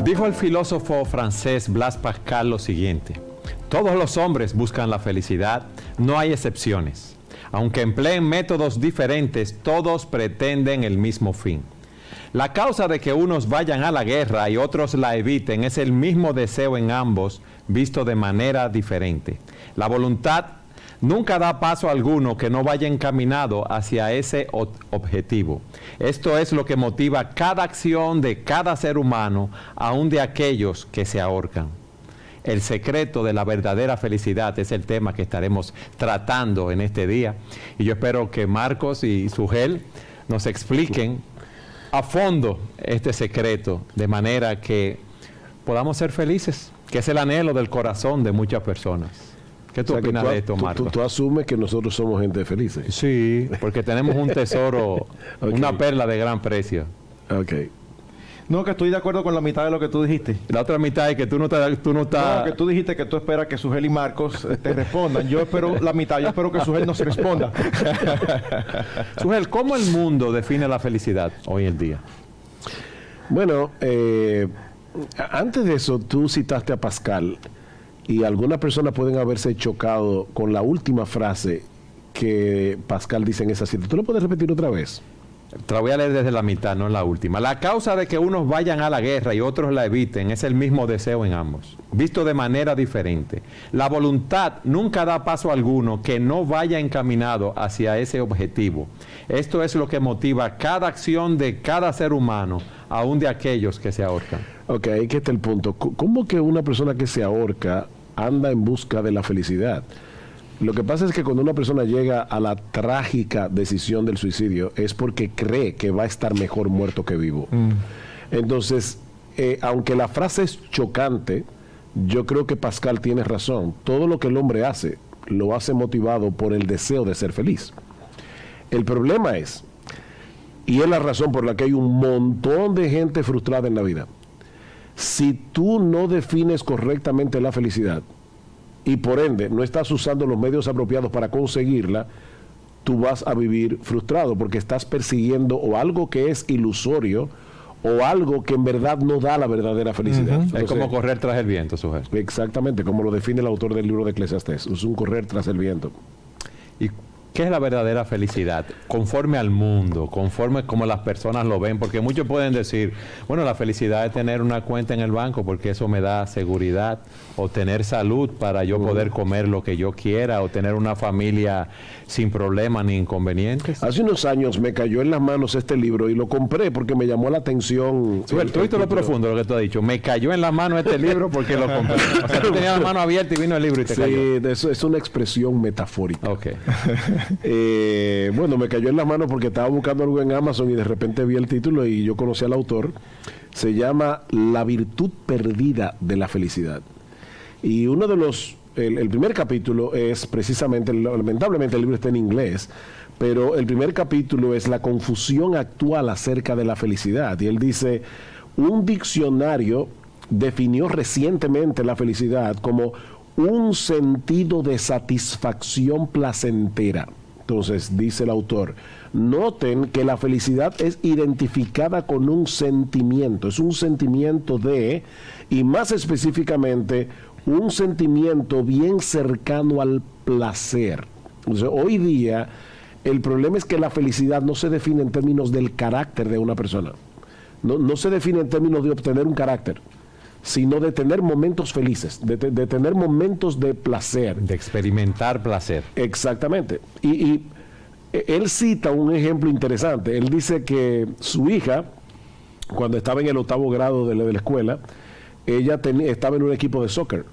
Dijo el filósofo francés Blaise Pascal lo siguiente: todos los hombres buscan la felicidad, no hay excepciones. Aunque empleen métodos diferentes, todos pretenden el mismo fin. La causa de que unos vayan a la guerra y otros la eviten es el mismo deseo en ambos, visto de manera diferente. La voluntad nunca da paso alguno que no vaya encaminado hacia ese objetivo. Esto es lo que motiva cada acción de cada ser humano, aun de aquellos que se ahorcan. El secreto de la verdadera felicidad es el tema que estaremos tratando en este día. Y yo espero que Marcos y Sugel nos expliquen a fondo este secreto, de manera que podamos ser felices, que es el anhelo del corazón de muchas personas. ¿Qué tú opinas de esto, Marcos? Tú asumes que nosotros somos gente feliz. Sí, porque tenemos un tesoro, okay, una perla de gran precio. Ok. No, que estoy de acuerdo con la mitad de lo que tú dijiste. La otra mitad es que tú no estás... No, que tú dijiste que tú esperas que Sugel y Marcos te respondan. Yo espero la mitad. Yo espero que Sugel nos responda. Sugel, ¿cómo el mundo define la felicidad hoy en día? Bueno, antes de eso, tú citaste a Pascal. Y algunas personas pueden haberse chocado con la última frase que Pascal dice en esa cita. ¿Tú lo puedes repetir otra vez? Te la voy a leer desde la mitad, no en la última. La causa de que unos vayan a la guerra y otros la eviten es el mismo deseo en ambos, visto de manera diferente. La voluntad nunca da paso alguno que no vaya encaminado hacia ese objetivo. Esto es lo que motiva cada acción de cada ser humano, aun de aquellos que se ahorcan. Ok, ahí que está el punto. ¿Cómo que una persona que se ahorca anda en busca de la felicidad? Lo que pasa es que cuando una persona llega a la trágica decisión del suicidio es porque cree que va a estar mejor muerto que vivo. Entonces, aunque la frase es chocante, yo creo que Pascal tiene razón. Todo lo que el hombre hace, lo hace motivado por el deseo de ser feliz. El problema es, y es la razón por la que hay un montón de gente frustrada en la vida, si tú no defines correctamente la felicidad, y por ende no estás usando los medios apropiados para conseguirla, tú vas a vivir frustrado porque estás persiguiendo o algo que es ilusorio o algo que en verdad no da la verdadera felicidad. Entonces, es como correr tras el viento, Sugel. Exactamente, como lo define el autor del libro de Eclesiastés. Es un correr tras el viento. ¿Y qué es la verdadera felicidad? Conforme al mundo, conforme como las personas lo ven, porque muchos pueden decir, bueno, la felicidad es tener una cuenta en el banco porque eso me da seguridad, o tener salud para yo poder comer lo que yo quiera, o tener una familia sin problemas ni inconvenientes. Hace unos años me cayó en las manos este libro y lo compré porque me llamó la atención. Tú viste lo profundo de lo que tú has dicho. Me cayó en las manos este libro porque lo compré. O sea, tú tenías la mano abierta y vino el libro y te cayó. Sí, eso es una expresión metafórica. Ok. Bueno, me cayó en las manos porque estaba buscando algo en Amazon y de repente vi el título y yo conocí al autor. Se llama La virtud perdida de la felicidad. Y uno de los... El primer capítulo es precisamente, lamentablemente el libro está en inglés, pero el primer capítulo es la confusión actual acerca de la felicidad. Y él dice, un diccionario definió recientemente la felicidad como un sentido de satisfacción placentera. Entonces, dice el autor, noten que la felicidad es identificada con un sentimiento, es un sentimiento de, y más específicamente, un sentimiento bien cercano al placer. Entonces, hoy día, el problema es que la felicidad no se define en términos del carácter de una persona. No se define en términos de obtener un carácter, sino de tener momentos felices, de tener momentos de placer. De experimentar placer. Exactamente. Y él cita un ejemplo interesante. Él dice que su hija, cuando estaba en el 8º grado de la escuela, ella estaba en un equipo de soccer.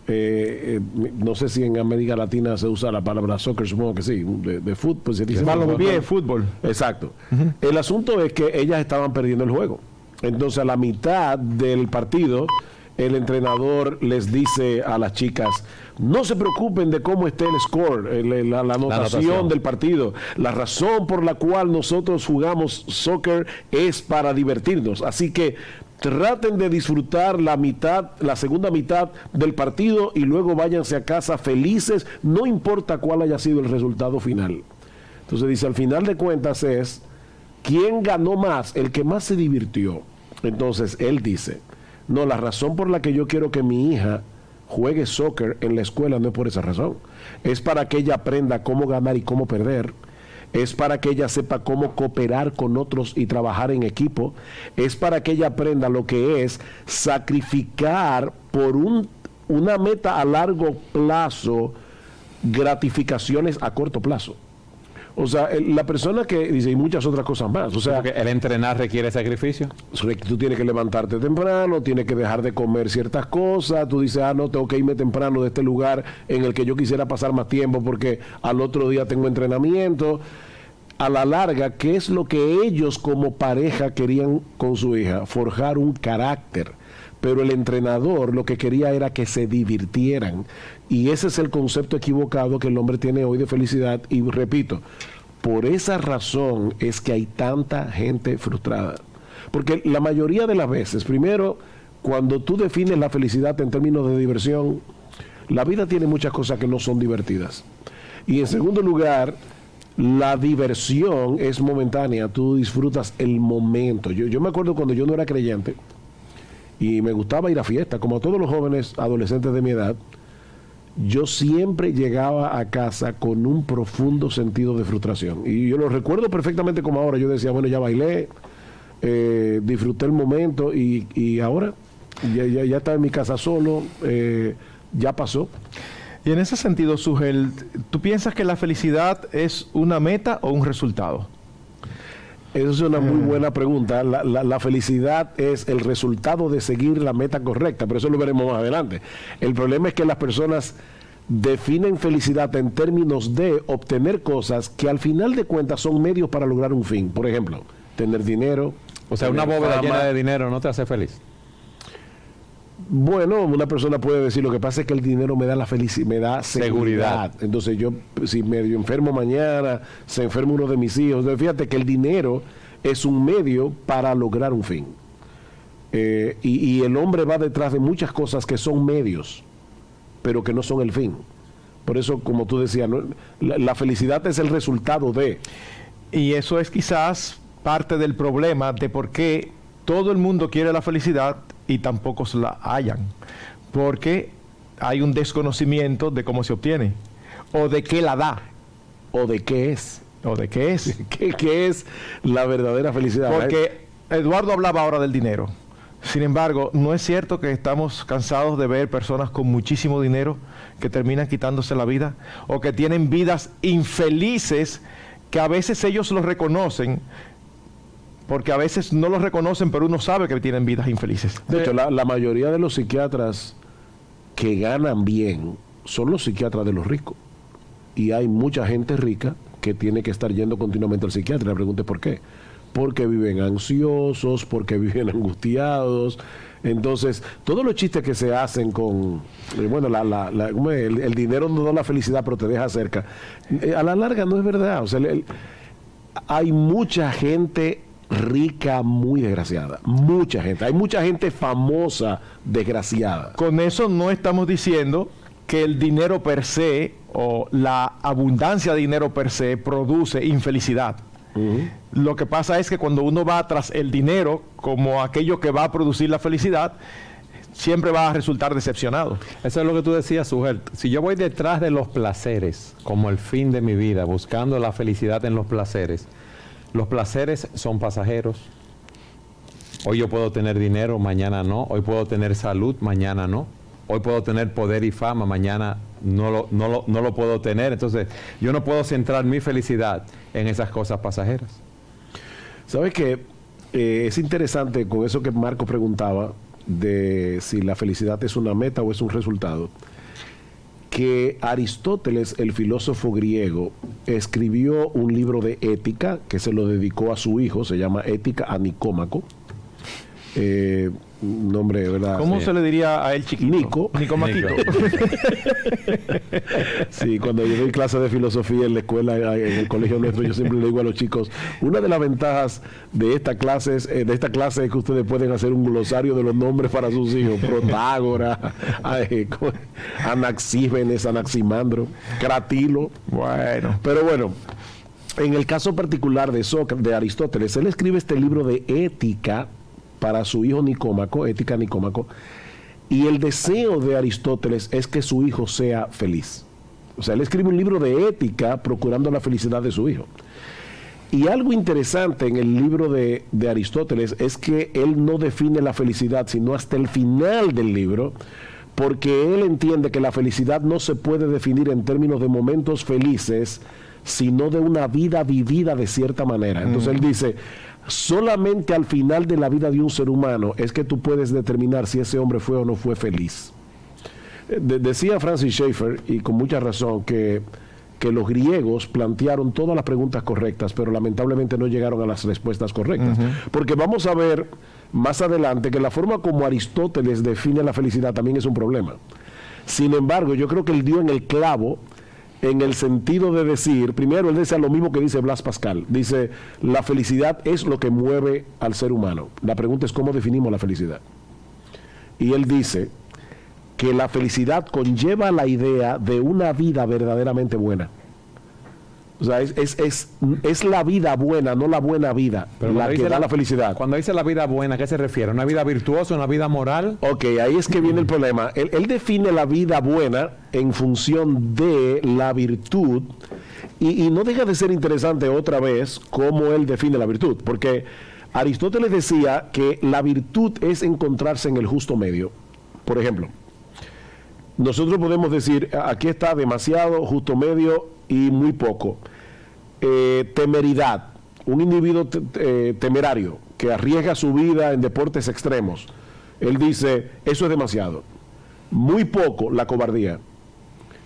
No sé si en América Latina se usa la palabra soccer, supongo que sí, de fútbol. Pues se dice fútbol. Exacto. El asunto es que ellas estaban perdiendo el juego. Entonces, a la mitad del partido, el entrenador les dice a las chicas, no se preocupen de cómo esté el score, la anotación del partido. La razón por la cual nosotros jugamos soccer es para divertirnos. Así que traten de disfrutar la segunda mitad del partido y luego váyanse a casa felices, no importa cuál haya sido el resultado final. Entonces dice, al final de cuentas es, ¿quién ganó más? El que más se divirtió. Entonces él dice, No, la razón por la que yo quiero que mi hija juegue soccer en la escuela no es por esa razón. Es para que ella aprenda cómo ganar y cómo perder. Es para que ella sepa cómo cooperar con otros y trabajar en equipo. Es para que ella aprenda lo que es sacrificar por una meta a largo plazo, gratificaciones a corto plazo. O sea, la persona que dice, y muchas otras cosas más. O sea, porque el entrenar requiere sacrificio. Tú tienes que levantarte temprano, tienes que dejar de comer ciertas cosas. Tú dices, no, tengo que irme temprano de este lugar en el que yo quisiera pasar más tiempo porque al otro día tengo entrenamiento. A la larga, ¿qué es lo que ellos como pareja querían con su hija? Forjar un carácter. Pero el entrenador lo que quería era que se divirtieran. Y ese es el concepto equivocado que el hombre tiene hoy de felicidad. Y repito, por esa razón es que hay tanta gente frustrada. Porque la mayoría de las veces, primero, cuando tú defines la felicidad en términos de diversión, la vida tiene muchas cosas que no son divertidas. Y en segundo lugar, la diversión es momentánea. Tú disfrutas el momento. Yo me acuerdo cuando yo no era creyente, y me gustaba ir a fiestas, como a todos los jóvenes adolescentes de mi edad, yo siempre llegaba a casa con un profundo sentido de frustración. Y yo lo recuerdo perfectamente como ahora. Yo decía, bueno, ya bailé, disfruté el momento y ahora ya estaba en mi casa solo, ya pasó. Y en ese sentido, Sugel, ¿tú piensas que la felicidad es una meta o un resultado? Esa es una muy buena pregunta. La felicidad es el resultado de seguir la meta correcta, pero eso lo veremos más adelante. El problema es que las personas definen felicidad en términos de obtener cosas que al final de cuentas son medios para lograr un fin. Por ejemplo, tener dinero. O sea, una bóveda llena de dinero no te hace feliz. Bueno, una persona puede decir, lo que pasa es que el dinero me da la felicidad, me da seguridad. Entonces yo, si medio enfermo mañana, se enferma uno de mis hijos. Entonces, fíjate que el dinero es un medio para lograr un fin. Y el hombre va detrás de muchas cosas que son medios, pero que no son el fin. Por eso, como tú decías, ¿no? La felicidad es el resultado de... Y eso es quizás parte del problema de por qué todo el mundo quiere la felicidad y tampoco se la hallan, porque hay un desconocimiento de cómo se obtiene, o de qué la da, o de qué es. o de qué es. ¿Qué es la verdadera felicidad? Porque Eduardo hablaba ahora del dinero. Sin embargo, ¿no es cierto que estamos cansados de ver personas con muchísimo dinero que terminan quitándose la vida? O que tienen vidas infelices que a veces ellos lo reconocen, porque a veces no lo reconocen, pero uno sabe que tienen vidas infelices. De hecho, la mayoría de los psiquiatras que ganan bien son los psiquiatras de los ricos. Y hay mucha gente rica que tiene que estar yendo continuamente al psiquiatra. Le pregunte por qué. Porque viven ansiosos, porque viven angustiados. Entonces, todos los chistes que se hacen con, bueno, el dinero no da la felicidad, pero te deja cerca. A la larga no es verdad. O sea, hay mucha gente rica muy desgraciada. Mucha gente. Hay mucha gente famosa desgraciada. Con eso no estamos diciendo que el dinero per se o la abundancia de dinero per se produce infelicidad. Lo que pasa es que cuando uno va tras el dinero como aquello que va a producir la felicidad, siempre va a resultar decepcionado. Eso es lo que tú decías, Sugel. Si yo voy detrás de los placeres como el fin de mi vida, buscando la felicidad en los placeres son pasajeros. Hoy yo puedo tener dinero, mañana no. Hoy puedo tener salud, mañana no. Hoy puedo tener poder y fama, mañana no lo puedo tener. Entonces, yo no puedo centrar mi felicidad en esas cosas pasajeras. ¿Sabes qué? Es interesante con eso que Marco preguntaba, de si la felicidad es una meta o es un resultado, que Aristóteles, el filósofo griego, escribió un libro de ética que se lo dedicó a su hijo, se llama Ética a Nicómaco. Nombre, ¿verdad? ¿Cómo se le diría a él chiquito? Nicomaquito. Sí, cuando yo doy clase de filosofía en la escuela, en el colegio nuestro, yo siempre le digo a los chicos, una de las ventajas de esta clase es que ustedes pueden hacer un glosario de los nombres para sus hijos. Protágoras, Anaxímenes, Anaximandro, Cratilo. Bueno. Pero bueno, en el caso particular de Aristóteles, él escribe este libro de ética para su hijo Nicómaco, Ética Nicómaco, y el deseo de Aristóteles es que su hijo sea feliz. O sea, él escribe un libro de ética procurando la felicidad de su hijo. Y algo interesante en el libro de Aristóteles es que él no define la felicidad sino hasta el final del libro, porque él entiende que la felicidad no se puede definir en términos de momentos felices, sino de una vida vivida de cierta manera. Entonces él dice, solamente al final de la vida de un ser humano es que tú puedes determinar si ese hombre fue o no fue feliz. Decía Francis Schaeffer, y con mucha razón, que los griegos plantearon todas las preguntas correctas, pero lamentablemente no llegaron a las respuestas correctas. Porque vamos a ver más adelante que la forma como Aristóteles define la felicidad también es un problema. Sin embargo, yo creo que él dio en el clavo en el sentido de decir, primero él dice lo mismo que dice Blaise Pascal, dice, la felicidad es lo que mueve al ser humano. La pregunta es cómo definimos la felicidad. Y él dice que la felicidad conlleva la idea de una vida verdaderamente buena. O sea, es la vida buena, no la buena vida, pero la que da la felicidad. Cuando dice la vida buena, ¿a qué se refiere? ¿Una vida virtuosa, una vida moral? Ok, ahí es que viene el problema. Él define la vida buena en función de la virtud, y no deja de ser interesante otra vez cómo él define la virtud, porque Aristóteles decía que la virtud es encontrarse en el justo medio. Por ejemplo, nosotros podemos decir, aquí está demasiado, justo medio y muy poco. Temeridad, un individuo temerario que arriesga su vida en deportes extremos. Él dice, eso es demasiado. Muy poco, la cobardía.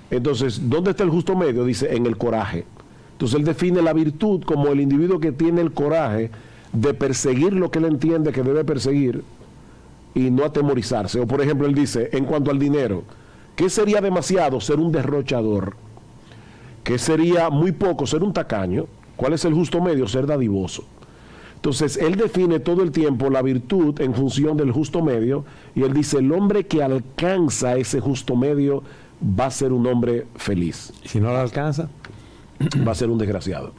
Entonces, ¿dónde está el justo medio? Dice, en el coraje. Entonces, él define la virtud como el individuo que tiene el coraje de perseguir lo que él entiende que debe perseguir y no atemorizarse. O, por ejemplo, él dice, en cuanto al dinero, ¿qué sería demasiado? Ser un derrochador. ¿Qué sería muy poco? Ser un tacaño. ¿Cuál es el justo medio? Ser dadivoso. Entonces, él define todo el tiempo la virtud en función del justo medio, y él dice, el hombre que alcanza ese justo medio va a ser un hombre feliz. ¿Y si no lo alcanza? Va a ser un desgraciado.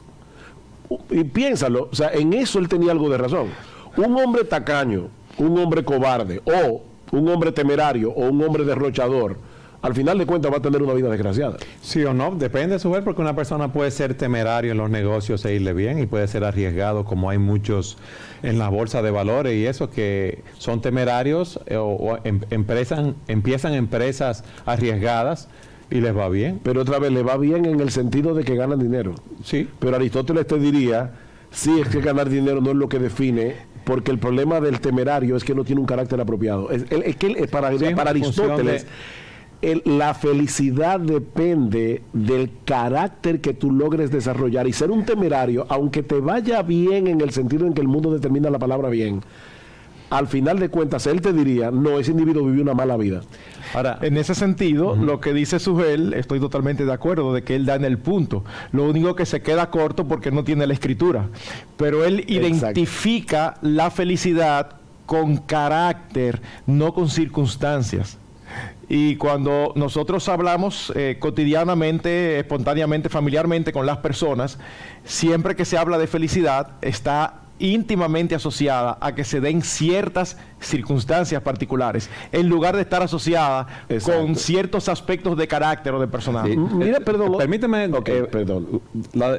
Y piénsalo, o sea, en eso él tenía algo de razón. Un hombre tacaño, un hombre cobarde, o un hombre temerario, o un hombre derrochador, al final de cuentas va a tener una vida desgraciada. Sí o no, depende de su ver, porque una persona puede ser temerario en los negocios e irle bien, y puede ser arriesgado, como hay muchos en la bolsa de valores y eso, que son temerarios empiezan empresas arriesgadas y les va bien. Pero otra vez, le va bien en el sentido de que ganan dinero. Sí. Pero Aristóteles te diría, sí, es que ganar dinero no es lo que define, porque el problema del temerario es que no tiene un carácter apropiado. Para Aristóteles, la felicidad depende del carácter que tú logres desarrollar, y ser un temerario, aunque te vaya bien en el sentido en que el mundo determina la palabra bien, al final de cuentas él te diría, no, ese individuo vivió una mala vida. Ahora, en ese sentido, lo que dice Sugel, estoy totalmente de acuerdo de que él da en el punto. Lo único que se queda corto porque no tiene la escritura. Pero él identifica la felicidad con carácter, no con circunstancias. Y cuando nosotros hablamos cotidianamente, espontáneamente, familiarmente con las personas, siempre que se habla de felicidad está íntimamente asociada a que se den ciertas circunstancias particulares, en lugar de estar asociada con ciertos aspectos de carácter o de personalidad. Sí. Mira, perdón, permíteme perdón.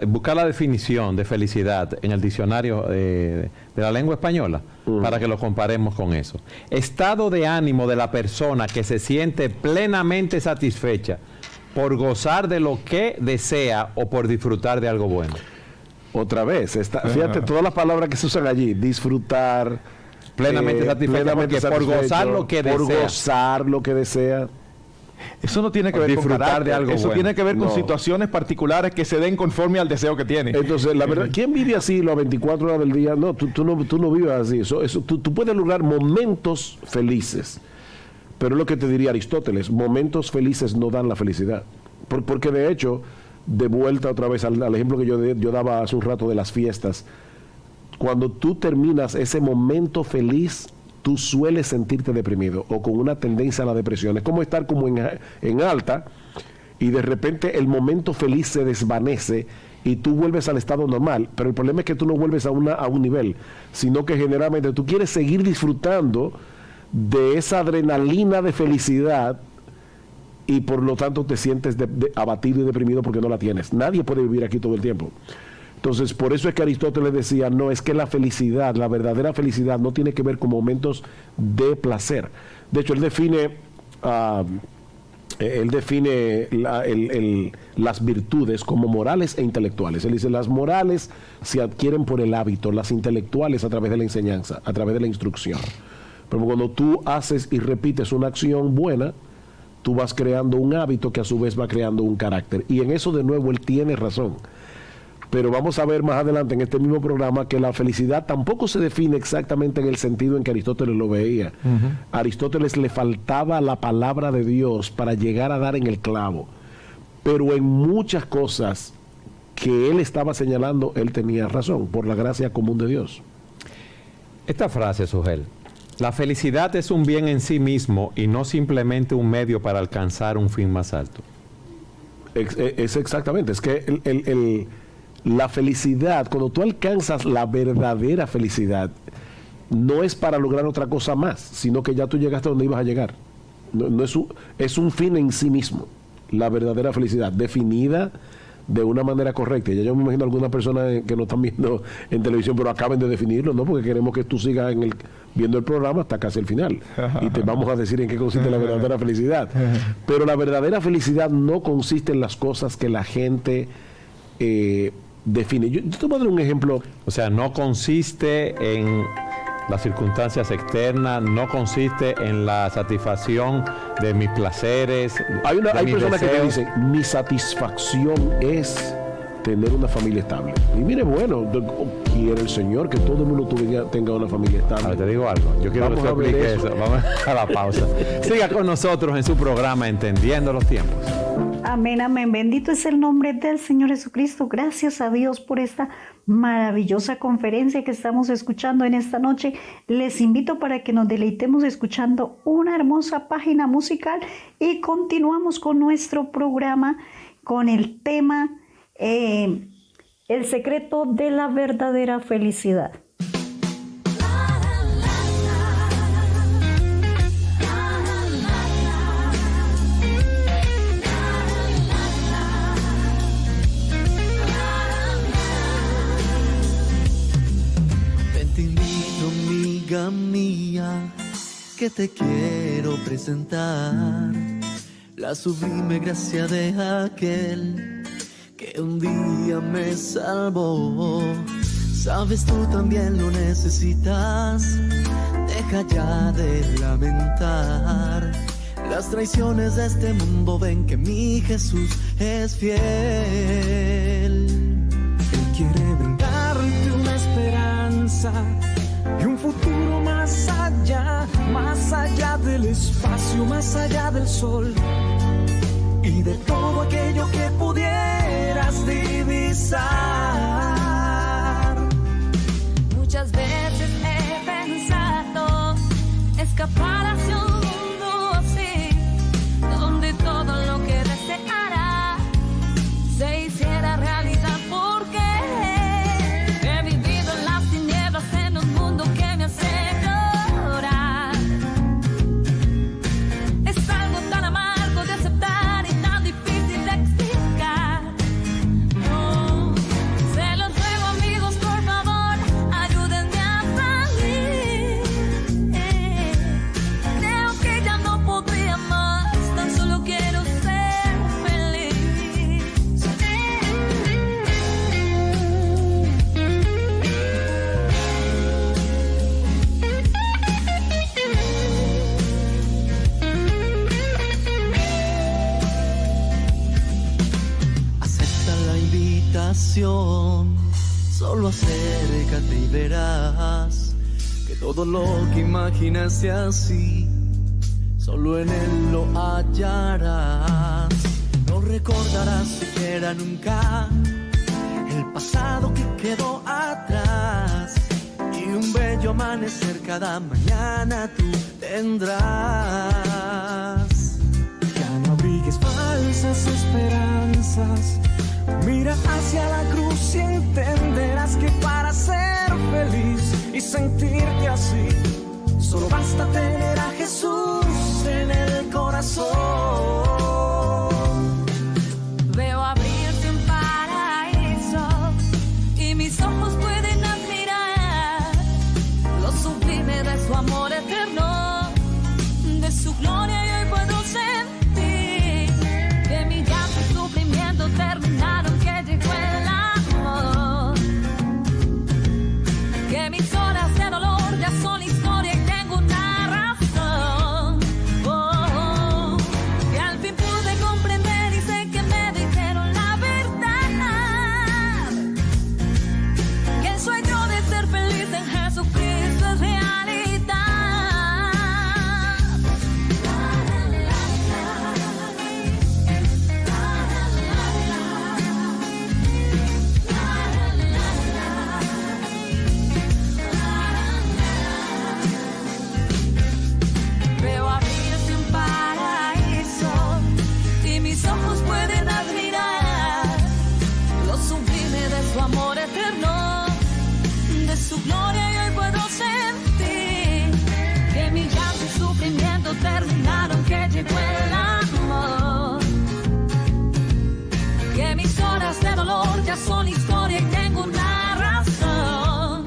Buscar la definición de felicidad en el diccionario de la lengua española, para que lo comparemos con eso. Estado de ánimo de la persona que se siente plenamente satisfecha por gozar de lo que desea o por disfrutar de algo bueno. Otra vez, fíjate todas las palabras que se usan allí: disfrutar, plenamente satisfecho, por gozar lo que desea. Por gozar lo que desea. Eso no tiene que ver con carácter, de algo eso bueno. tiene que ver con situaciones particulares que se den conforme al deseo que tiene. Entonces, la verdad, ¿quién vive así las 24 horas del día? No, tú no vives así. Tú puedes lograr momentos felices, pero es lo que te diría Aristóteles: momentos felices no dan la felicidad. Porque de hecho, de vuelta otra vez al ejemplo que yo daba hace un rato de las fiestas, cuando tú terminas ese momento feliz, tú sueles sentirte deprimido o con una tendencia a la depresión. Es como estar como en alta y de repente el momento feliz se desvanece y tú vuelves al estado normal. Pero el problema es que tú no vuelves a un nivel, sino que generalmente tú quieres seguir disfrutando de esa adrenalina de felicidad y por lo tanto te sientes abatido y deprimido porque no la tienes. Nadie puede vivir aquí todo el tiempo. Entonces, por eso es que Aristóteles decía, no, es que la felicidad, la verdadera felicidad no tiene que ver con momentos de placer. De hecho, él define las virtudes como morales e intelectuales. Él dice, las morales se adquieren por el hábito, las intelectuales a través de la enseñanza, a través de la instrucción. Pero cuando tú haces y repites una acción buena, tú vas creando un hábito que a su vez va creando un carácter. Y en eso de nuevo él tiene razón. Pero vamos a ver más adelante en este mismo programa que la felicidad tampoco se define exactamente en el sentido en que Aristóteles lo veía. A Aristóteles le faltaba la palabra de Dios para llegar a dar en el clavo. Pero en muchas cosas que él estaba señalando, él tenía razón, por la gracia común de Dios. Esta frase, Sugel, la felicidad es un bien en sí mismo y no simplemente un medio para alcanzar un fin más alto. Es exactamente, es que la felicidad, cuando tú alcanzas la verdadera felicidad, no es para lograr otra cosa más, sino que ya tú llegaste a donde ibas a llegar. No es un fin en sí mismo, la verdadera felicidad, definida de una manera correcta. Ya yo me imagino algunas personas que no están viendo en televisión, pero acaben de definirlo, ¿no? Porque queremos que tú sigas viendo el programa hasta casi el final. Y te vamos a decir en qué consiste la verdadera felicidad. Pero la verdadera felicidad no consiste en las cosas que la gente define. Yo te voy a dar un ejemplo. O sea, no consiste en las circunstancias externas, no consiste en la satisfacción de mis placeres. Hay personas que te dicen, mi satisfacción es tener una familia estable. Y mire, bueno, quiere el Señor que todo el mundo tenga una familia estable. Ahora te digo algo, yo quiero que tú expliques eso. Vamos a la pausa. Siga con nosotros en su programa Entendiendo los Tiempos. Amén, amén. Bendito es el nombre del Señor Jesucristo. Gracias a Dios por esta maravillosa conferencia que estamos escuchando en esta noche. Les invito para que nos deleitemos escuchando una hermosa página musical y continuamos con nuestro programa con el tema El secreto de la verdadera felicidad. Amiga mía, que te quiero presentar la sublime gracia de aquel que un día me salvó. Sabes, tú también lo necesitas. Deja ya de lamentar las traiciones de este mundo. Ven que mi Jesús es fiel. Él quiere brindarte una esperanza y un futuro más allá del espacio, más allá del sol y de todo aquello que pudieras divisar. Muchas veces he pensado escapar hacia un mundo así, donde todo lo que deseara se hiciera realidad, porque he vivido en las tinieblas en un mundo que me hace llorar. Es algo tan amargo de aceptar y tan difícil de explicar. No, se los ruego, amigos, por favor, ayúdenme a salir. Creo que ya no podría más, tan solo quiero ser feliz. Acepta la invitación, solo acércate y verás que todo lo que imaginas sea así, solo en Él lo hallarás. No recordarás siquiera nunca el pasado que quedó atrás, y un bello amanecer cada mañana tú tendrás. Ya no abrigues falsas esperanzas. Mira hacia la cruz y entenderás que para ser feliz y sentirte así, solo basta tener a Jesús en el corazón. Veo abrirse un paraíso y mis ojos pueden admirar lo sublime de su amor eterno, de su gloria y hoy puedo sentir que mi llanto y sufrimiento terminaron, que llegó el amor, que mis horas de dolor ya son historia y tengo una razón, que al fin pude comprender y sé que me dijeron la verdad, que el sueño de ser feliz en Jesucristo es realidad. Veo abrirse un paraíso y mis ojos pueden admirar lo sublime de su amor eterno, de su gloria y hoy puedo sentir que mi llanto y sufrimiento terminaron, que llegó el amor, que mis horas de dolor ya son historia y tengo una razón,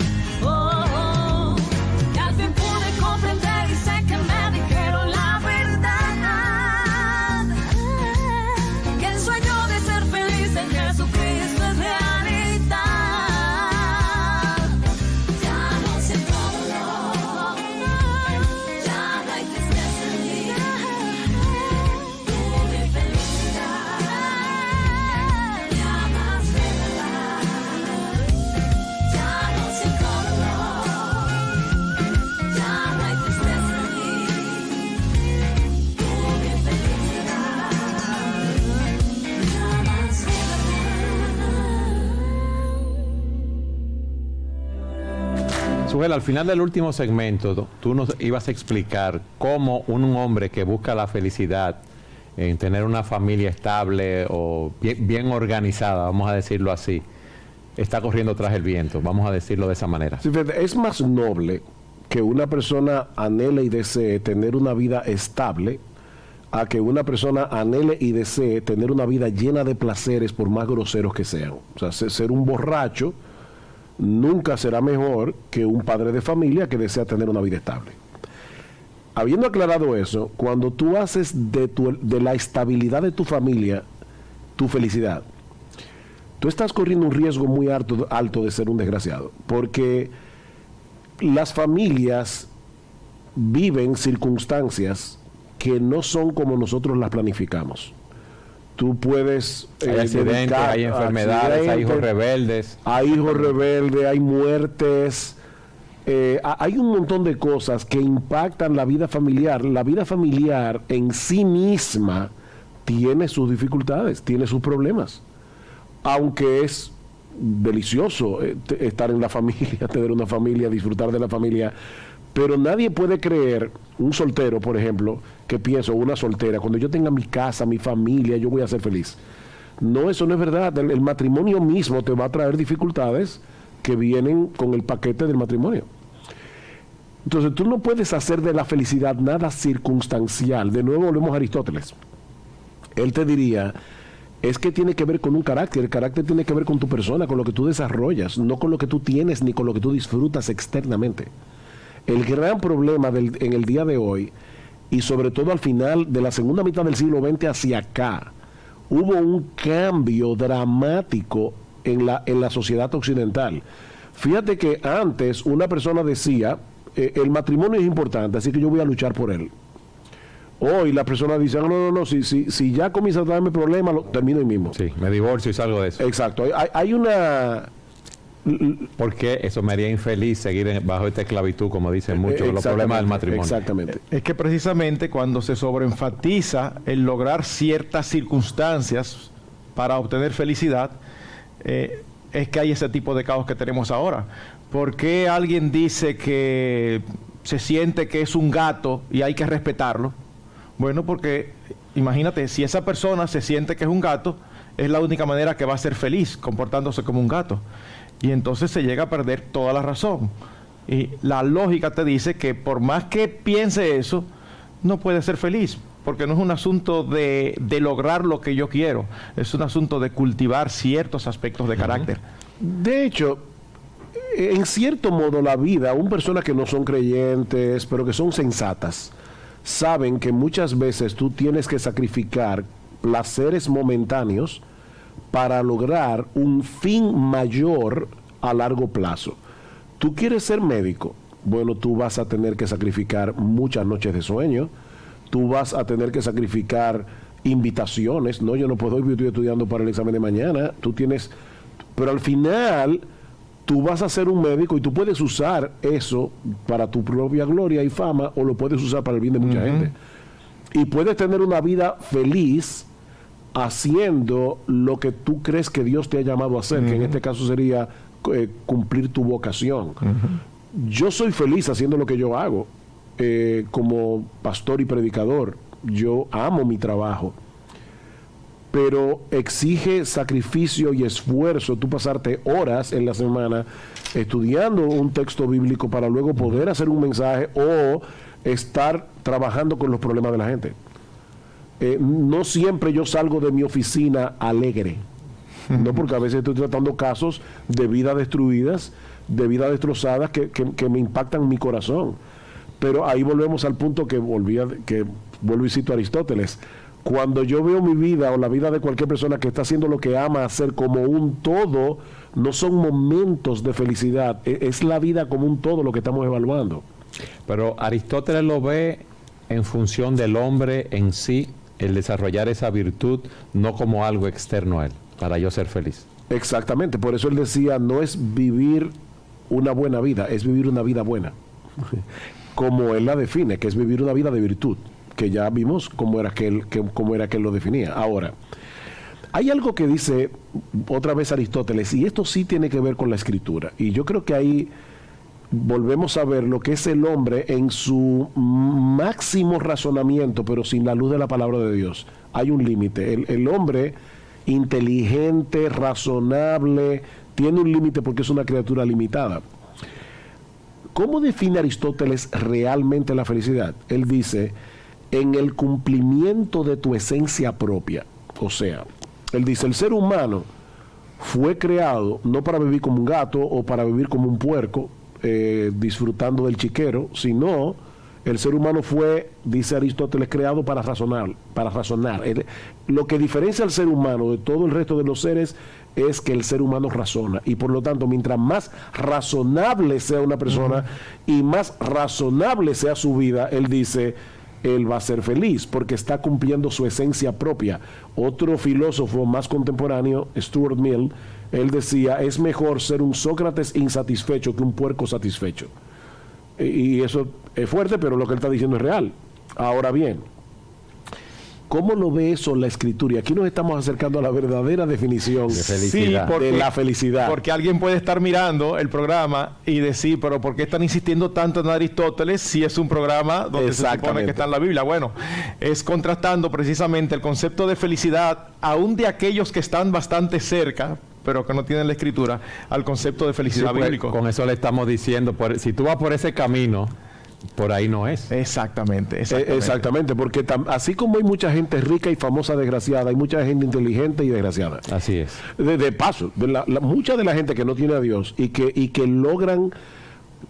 que al fin pude comprender y sé que me dijeron la verdad, que el sueño de ser feliz en Jesucristo es realidad. Ya no siento dolor, ya no hay tristeza en mí, tuve felicidad, ya más de verdad. Ya no siento dolor, ya no hay tristeza en mí, tuve felicidad, ya más de verdad. Sujel, al final del último segmento, tú nos ibas a explicar cómo un hombre que busca la felicidad en tener una familia estable o bien organizada, vamos a decirlo así, está corriendo tras el viento, vamos a decirlo de esa manera. Sí, fíjate, es más noble que una persona anhele y desee tener una vida estable a que una persona anhele y desee tener una vida llena de placeres, por más groseros que sean. O sea, ser un borracho nunca será mejor que un padre de familia que desea tener una vida estable. Habiendo aclarado eso, cuando tú haces de la estabilidad de tu familia tu felicidad, tú estás corriendo un riesgo muy alto de ser un desgraciado, porque las familias viven circunstancias que no son como nosotros las planificamos. Tú puedes... Hay accidentes, hay enfermedades, hay hijos rebeldes. Hay hijos rebeldes, hay muertes. Hay un montón de cosas que impactan la vida familiar. La vida familiar en sí misma tiene sus dificultades, tiene sus problemas. Aunque es delicioso estar en la familia, tener una familia, disfrutar de la familia. Pero nadie puede creer, un soltero, por ejemplo, que piensa, una soltera, cuando yo tenga mi casa, mi familia, yo voy a ser feliz. No, eso no es verdad. El matrimonio mismo te va a traer dificultades que vienen con el paquete del matrimonio. Entonces tú no puedes hacer de la felicidad nada circunstancial. De nuevo volvemos a Aristóteles. Él te diría, es que tiene que ver con un carácter. El carácter tiene que ver con tu persona, con lo que tú desarrollas, no con lo que tú tienes ni con lo que tú disfrutas externamente. El gran problema en el día de hoy, y sobre todo al final de la segunda mitad del siglo XX hacia acá, hubo un cambio dramático en la sociedad occidental. Fíjate que antes una persona decía, el matrimonio es importante, así que yo voy a luchar por él. Hoy la persona dice, no, si ya comienza a darme problemas, lo termino ahí mismo. Sí, me divorcio y salgo de eso. Exacto. Hay una... Porque eso me haría infeliz seguir bajo esta esclavitud, como dicen muchos, los problemas del matrimonio. Exactamente. Es que precisamente cuando se sobreenfatiza el lograr ciertas circunstancias para obtener felicidad, es que hay ese tipo de caos que tenemos ahora. ¿Por qué alguien dice que se siente que es un gato y hay que respetarlo? Bueno, porque imagínate, si esa persona se siente que es un gato, es la única manera que va a ser feliz, comportándose como un gato. Y entonces se llega a perder toda la razón. Y la lógica te dice que por más que piense eso, no puede ser feliz, porque no es un asunto de lograr lo que yo quiero, es un asunto de cultivar ciertos aspectos de carácter. De hecho, en cierto modo la vida, aún personas que no son creyentes, pero que son sensatas, saben que muchas veces tú tienes que sacrificar placeres momentáneos para lograr un fin mayor a largo plazo. ¿Tú quieres ser médico? Bueno, tú vas a tener que sacrificar muchas noches de sueño, tú vas a tener que sacrificar invitaciones, no, yo no puedo ir, yo estoy estudiando para el examen de mañana, tú tienes, pero al final tú vas a ser un médico y tú puedes usar eso para tu propia gloria y fama, o lo puedes usar para el bien de mucha gente. Y puedes tener una vida feliz haciendo lo que tú crees que Dios te ha llamado a hacer, que en este caso sería cumplir tu vocación. Yo soy feliz haciendo lo que yo hago, como pastor y predicador. Yo amo mi trabajo, pero exige sacrificio y esfuerzo tú pasarte horas en la semana estudiando un texto bíblico para luego poder hacer un mensaje o estar trabajando con los problemas de la gente. No siempre yo salgo de mi oficina alegre, no, porque a veces estoy tratando casos de vidas destruidas, de vidas destrozadas que me impactan mi corazón. Pero ahí volvemos al punto que vuelvo y cito a Aristóteles. Cuando yo veo mi vida o la vida de cualquier persona que está haciendo lo que ama hacer como un todo, no son momentos de felicidad, es la vida como un todo lo que estamos evaluando. Pero Aristóteles lo ve en función del hombre en sí, el desarrollar esa virtud, no como algo externo a él, para yo ser feliz. Exactamente, por eso él decía, no es vivir una buena vida, es vivir una vida buena. Como él la define, que es vivir una vida de virtud, que ya vimos cómo era que él lo definía. Ahora, hay algo que dice otra vez Aristóteles, y esto sí tiene que ver con la escritura, y yo creo que ahí volvemos a ver lo que es el hombre en su máximo razonamiento, pero sin la luz de la palabra de Dios. Hay un límite. El hombre inteligente, razonable, tiene un límite porque es una criatura limitada. ¿Cómo define Aristóteles realmente la felicidad? Él dice, en el cumplimiento de tu esencia propia. O sea, él dice, el ser humano fue creado no para vivir como un gato o para vivir como un puerco, disfrutando del chiquero, sino el ser humano fue, dice Aristóteles, creado para razonar. Lo que diferencia al ser humano de todo el resto de los seres es que el ser humano razona, y por lo tanto, mientras más razonable sea una persona y más razonable sea su vida, él dice, él va a ser feliz porque está cumpliendo su esencia propia. Otro filósofo más contemporáneo, Stuart Mill, él decía, es mejor ser un Sócrates insatisfecho que un puerco satisfecho. Y eso es fuerte, pero lo que él está diciendo es real. Ahora bien, ¿cómo lo ve eso la Escritura? Y aquí nos estamos acercando a la verdadera definición de felicidad. Sí, de la felicidad. Porque alguien puede estar mirando el programa y decir, pero ¿por qué están insistiendo tanto en Aristóteles si es un programa donde se supone que está en la Biblia? Bueno, es contrastando precisamente el concepto de felicidad, aún de aquellos que están bastante cerca, pero que no tienen la Escritura, al concepto de felicidad bíblico. Con eso le estamos diciendo, si tú vas por ese camino, por ahí no es. Exactamente. Exactamente, porque así como hay mucha gente rica y famosa desgraciada, hay mucha gente inteligente y desgraciada. Así es. De paso, mucha de la gente que no tiene a Dios y que logran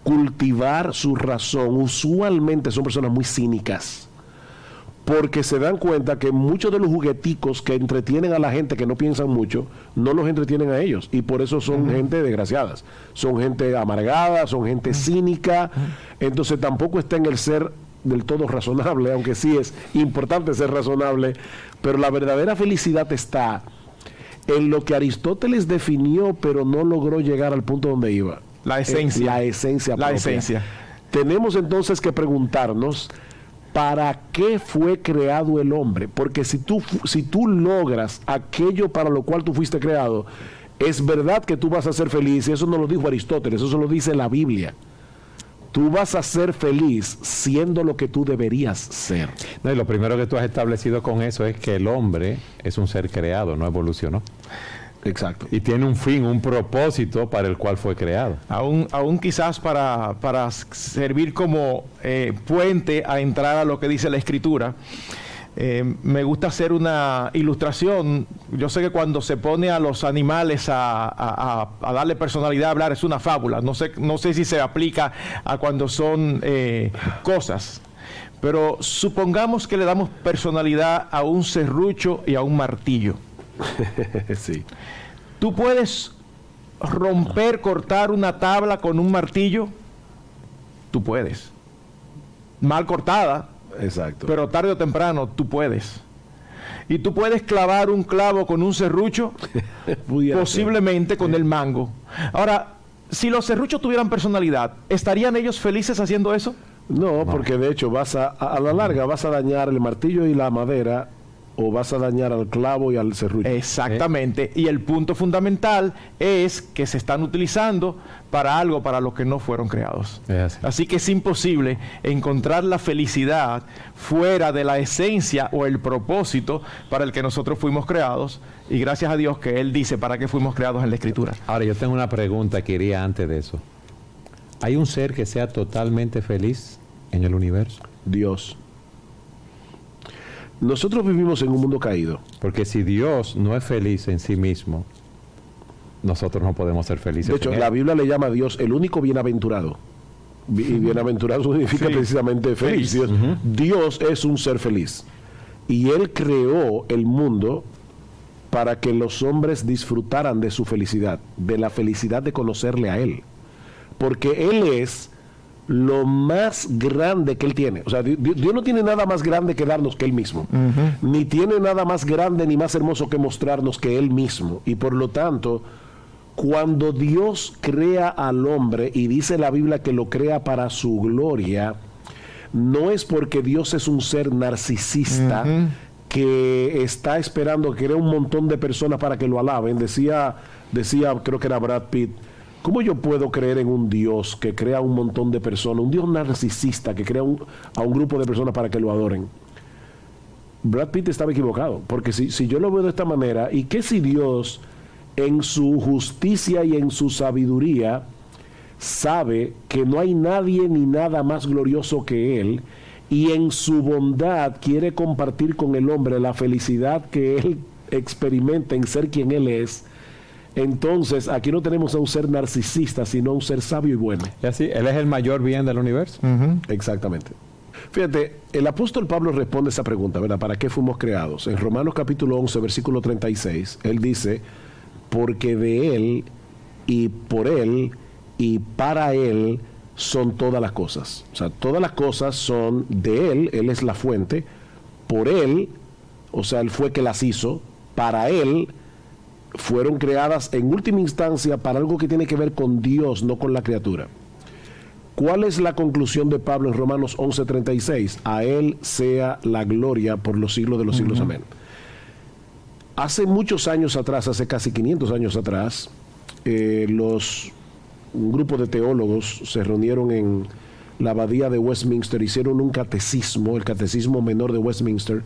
cultivar su razón, usualmente son personas muy cínicas, porque se dan cuenta que muchos de los jugueticos que entretienen a la gente que no piensan mucho, no los entretienen a ellos, y por eso son gente desgraciadas, son gente amargada, son gente cínica. Entonces tampoco está en el ser del todo razonable, aunque sí es importante ser razonable, pero la verdadera felicidad está en lo que Aristóteles definió, pero no logró llegar al punto donde iba. La esencia. La esencia propia. La esencia. Tenemos entonces que preguntarnos, ¿para qué fue creado el hombre? Porque si tú logras aquello para lo cual tú fuiste creado, es verdad que tú vas a ser feliz, y eso no lo dijo Aristóteles, eso lo dice la Biblia. Tú vas a ser feliz siendo lo que tú deberías ser. No, y lo primero que tú has establecido con eso es que el hombre es un ser creado, no evolucionó. Exacto. Y tiene un fin, un propósito para el cual fue creado. Aún quizás para servir como puente a entrar a lo que dice la Escritura, me gusta hacer una ilustración. Yo sé que cuando se pone a los animales a darle personalidad a hablar es una fábula. No sé si se aplica a cuando son cosas. Pero supongamos que le damos personalidad a un serrucho y a un martillo. Sí. ¿Tú puedes cortar una tabla con un martillo? Tú puedes. Mal cortada. Exacto. Pero tarde o temprano tú puedes. Y tú puedes clavar un clavo con un serrucho, posiblemente con el mango. Ahora, si los serruchos tuvieran personalidad, ¿estarían ellos felices haciendo eso? No, porque de hecho a la larga vas a dañar el martillo y la madera, o vas a dañar al clavo y al serrucho. Exactamente. Y el punto fundamental es que se están utilizando para algo para lo que no fueron creados. Así que es imposible encontrar la felicidad fuera de la esencia o el propósito para el que nosotros fuimos creados. Y gracias a Dios que Él dice para qué fuimos creados en la Escritura. Ahora, yo tengo una pregunta que iría antes de eso. ¿Hay un ser que sea totalmente feliz en el universo? Dios. Nosotros vivimos en un mundo caído. Porque si Dios no es feliz en sí mismo, nosotros no podemos ser felices. De hecho, la Biblia le llama a Dios el único bienaventurado. Y bienaventurado significa precisamente feliz. Dios es un ser feliz. Y Él creó el mundo para que los hombres disfrutaran de su felicidad, de la felicidad de conocerle a Él. Porque Él es lo más grande que Él tiene. O sea, Dios no tiene nada más grande que darnos que Él mismo. Ni tiene nada más grande ni más hermoso que mostrarnos que Él mismo. Y por lo tanto, cuando Dios crea al hombre, y dice la Biblia que lo crea para su gloria, no es porque Dios es un ser narcisista que está esperando que crea un montón de personas para que lo alaben. Decía, creo que era Brad Pitt, ¿cómo yo puedo creer en un Dios que crea un montón de personas? Un Dios narcisista que crea a un grupo de personas para que lo adoren. Brad Pitt estaba equivocado, porque si yo lo veo de esta manera, ¿y qué si Dios en su justicia y en su sabiduría sabe que no hay nadie ni nada más glorioso que Él, y en su bondad quiere compartir con el hombre la felicidad que Él experimenta en ser quien Él es? Entonces, aquí no tenemos a un ser narcisista, sino a un ser sabio y bueno. Y así, Él es el mayor bien del universo. Exactamente. Fíjate, el apóstol Pablo responde esa pregunta, ¿verdad? ¿Para qué fuimos creados? En Romanos capítulo 11, versículo 36, él dice, porque de Él, y por Él, y para Él, son todas las cosas. O sea, todas las cosas son de Él es la fuente, por Él, o sea, Él fue que las hizo, para Él, fueron creadas en última instancia para algo que tiene que ver con Dios, no con la criatura. ¿Cuál es la conclusión de Pablo en Romanos 11:36? A Él sea la gloria por los siglos de los siglos. Amén. Hace muchos años atrás, hace casi 500 años atrás, un grupo de teólogos se reunieron en la abadía de Westminster, hicieron un catecismo, el catecismo menor de Westminster,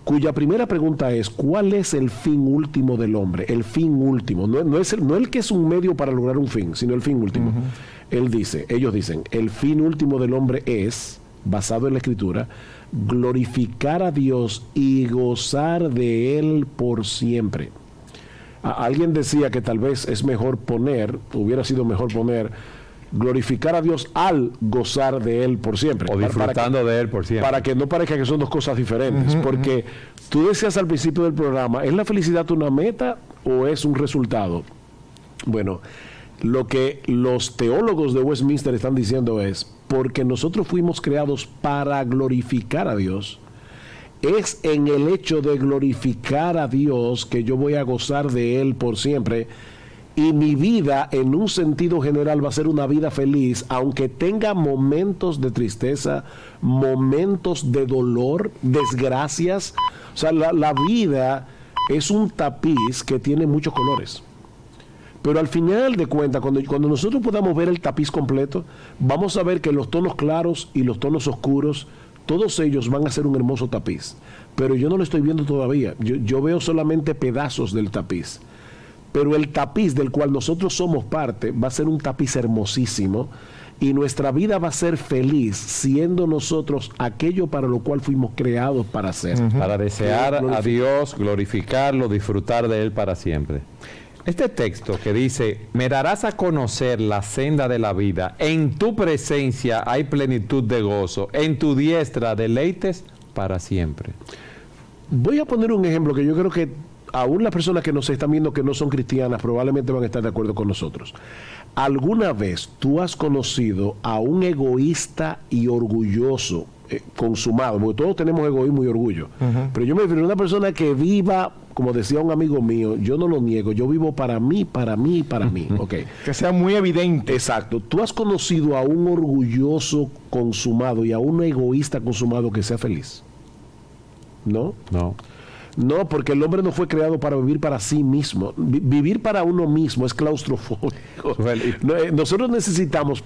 cuya primera pregunta es, ¿cuál es el fin último del hombre? El fin último, no el que es un medio para lograr un fin, sino el fin último. Ellos dicen, el fin último del hombre es, basado en la Escritura, glorificar a Dios y gozar de Él por siempre. Alguien decía que tal vez hubiera sido mejor poner, glorificar a Dios al gozar de Él por siempre. O disfrutando de Él por siempre. Para que no parezca que son dos cosas diferentes. Porque tú decías al principio del programa, ¿es la felicidad una meta o es un resultado? Bueno, lo que los teólogos de Westminster están diciendo es, porque nosotros fuimos creados para glorificar a Dios, es en el hecho de glorificar a Dios que yo voy a gozar de Él por siempre. Y mi vida, en un sentido general, va a ser una vida feliz, aunque tenga momentos de tristeza, momentos de dolor, desgracias. O sea, la vida es un tapiz que tiene muchos colores. Pero al final de cuentas, cuando nosotros podamos ver el tapiz completo, vamos a ver que los tonos claros y los tonos oscuros, todos ellos van a ser un hermoso tapiz. Pero yo no lo estoy viendo todavía. Yo veo solamente pedazos del tapiz. Pero el tapiz del cual nosotros somos parte va a ser un tapiz hermosísimo, y nuestra vida va a ser feliz siendo nosotros aquello para lo cual fuimos creados para ser. Para desear a Dios, glorificarlo, disfrutar de Él para siempre. Este texto que dice, me darás a conocer la senda de la vida, en tu presencia hay plenitud de gozo, en tu diestra deleites para siempre. Voy a poner un ejemplo que yo creo que aún las personas que nos están viendo que no son cristianas probablemente van a estar de acuerdo con nosotros. ¿Alguna vez tú has conocido a un egoísta y orgulloso consumado? Porque todos tenemos egoísmo y orgullo. Pero yo me refiero a una persona que viva, como decía un amigo mío, yo no lo niego, yo vivo para mí, para mí y para mí. Okay. Que sea muy evidente. Exacto. ¿Tú has conocido a un orgulloso consumado y a un egoísta consumado que sea feliz? ¿No? No. No, porque el hombre no fue creado para vivir para sí mismo. Vivir para uno mismo es claustrofóbico. Nosotros necesitamos,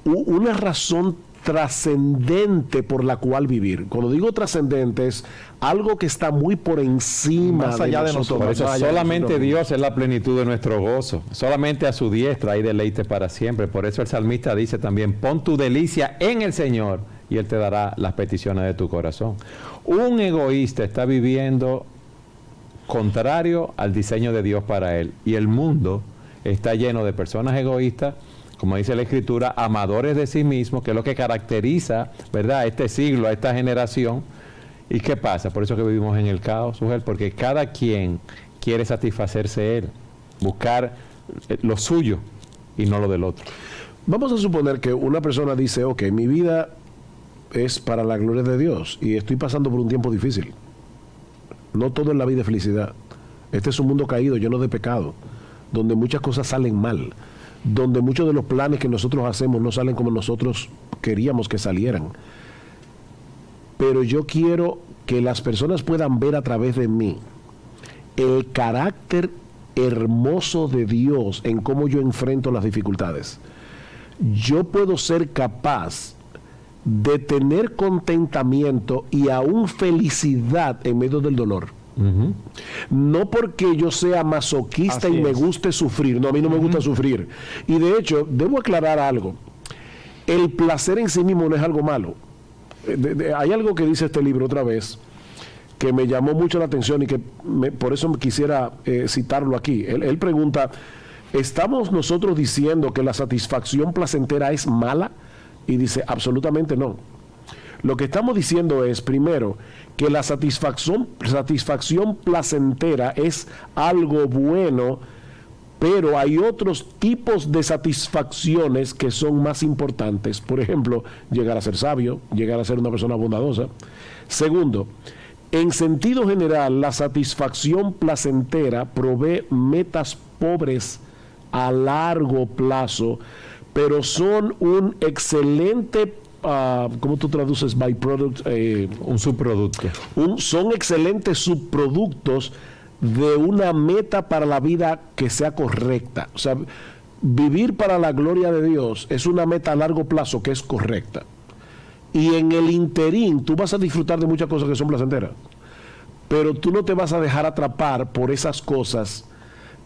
una razón trascendente por la cual vivir. Cuando digo trascendente es algo que está muy por encima más allá de nosotros. Por eso solamente Dios es la plenitud de nuestro gozo. Solamente a su diestra hay deleite para siempre. Por eso el salmista dice también, pon tu delicia en el Señor y Él te dará las peticiones de tu corazón. Un egoísta está viviendo contrario al diseño de Dios para él. Y el mundo está lleno de personas egoístas, como dice la Escritura, amadores de sí mismos, que es lo que caracteriza, ¿verdad?, a este siglo, a esta generación. ¿Y qué pasa? Por eso que vivimos en el caos, Ujel, porque cada quien quiere satisfacerse él, buscar lo suyo y no lo del otro. Vamos a suponer que una persona dice, ok, mi vida es para la gloria de Dios y estoy pasando por un tiempo difícil. No todo en la vida es felicidad. Este es un mundo caído, lleno de pecado, donde muchas cosas salen mal, donde muchos de los planes que nosotros hacemos no salen como nosotros queríamos que salieran. Pero yo quiero que las personas puedan ver a través de mí el carácter hermoso de Dios en cómo yo enfrento las dificultades. Yo puedo ser capaz de tener contentamiento y aún felicidad en medio del dolor. No porque yo sea masoquista y me guste sufrir. No, a mí no me gusta sufrir. Y de hecho, debo aclarar algo. El placer en sí mismo no es algo malo. Hay algo que dice este libro otra vez que me llamó mucho la atención y que por eso quisiera citarlo aquí. Él pregunta, ¿estamos nosotros diciendo que la satisfacción placentera es mala? Y dice, absolutamente no. Lo que estamos diciendo es, primero, que la satisfacción placentera es algo bueno, pero hay otros tipos de satisfacciones que son más importantes. Por ejemplo, llegar a ser sabio, llegar a ser una persona bondadosa. Segundo, en sentido general, la satisfacción placentera provee metas pobres a largo plazo, pero son un excelente, ¿cómo tú traduces byproduct? Un subproducto. Son excelentes subproductos de una meta para la vida que sea correcta. O sea, vivir para la gloria de Dios es una meta a largo plazo que es correcta. Y en el interín tú vas a disfrutar de muchas cosas que son placenteras, pero tú no te vas a dejar atrapar por esas cosas.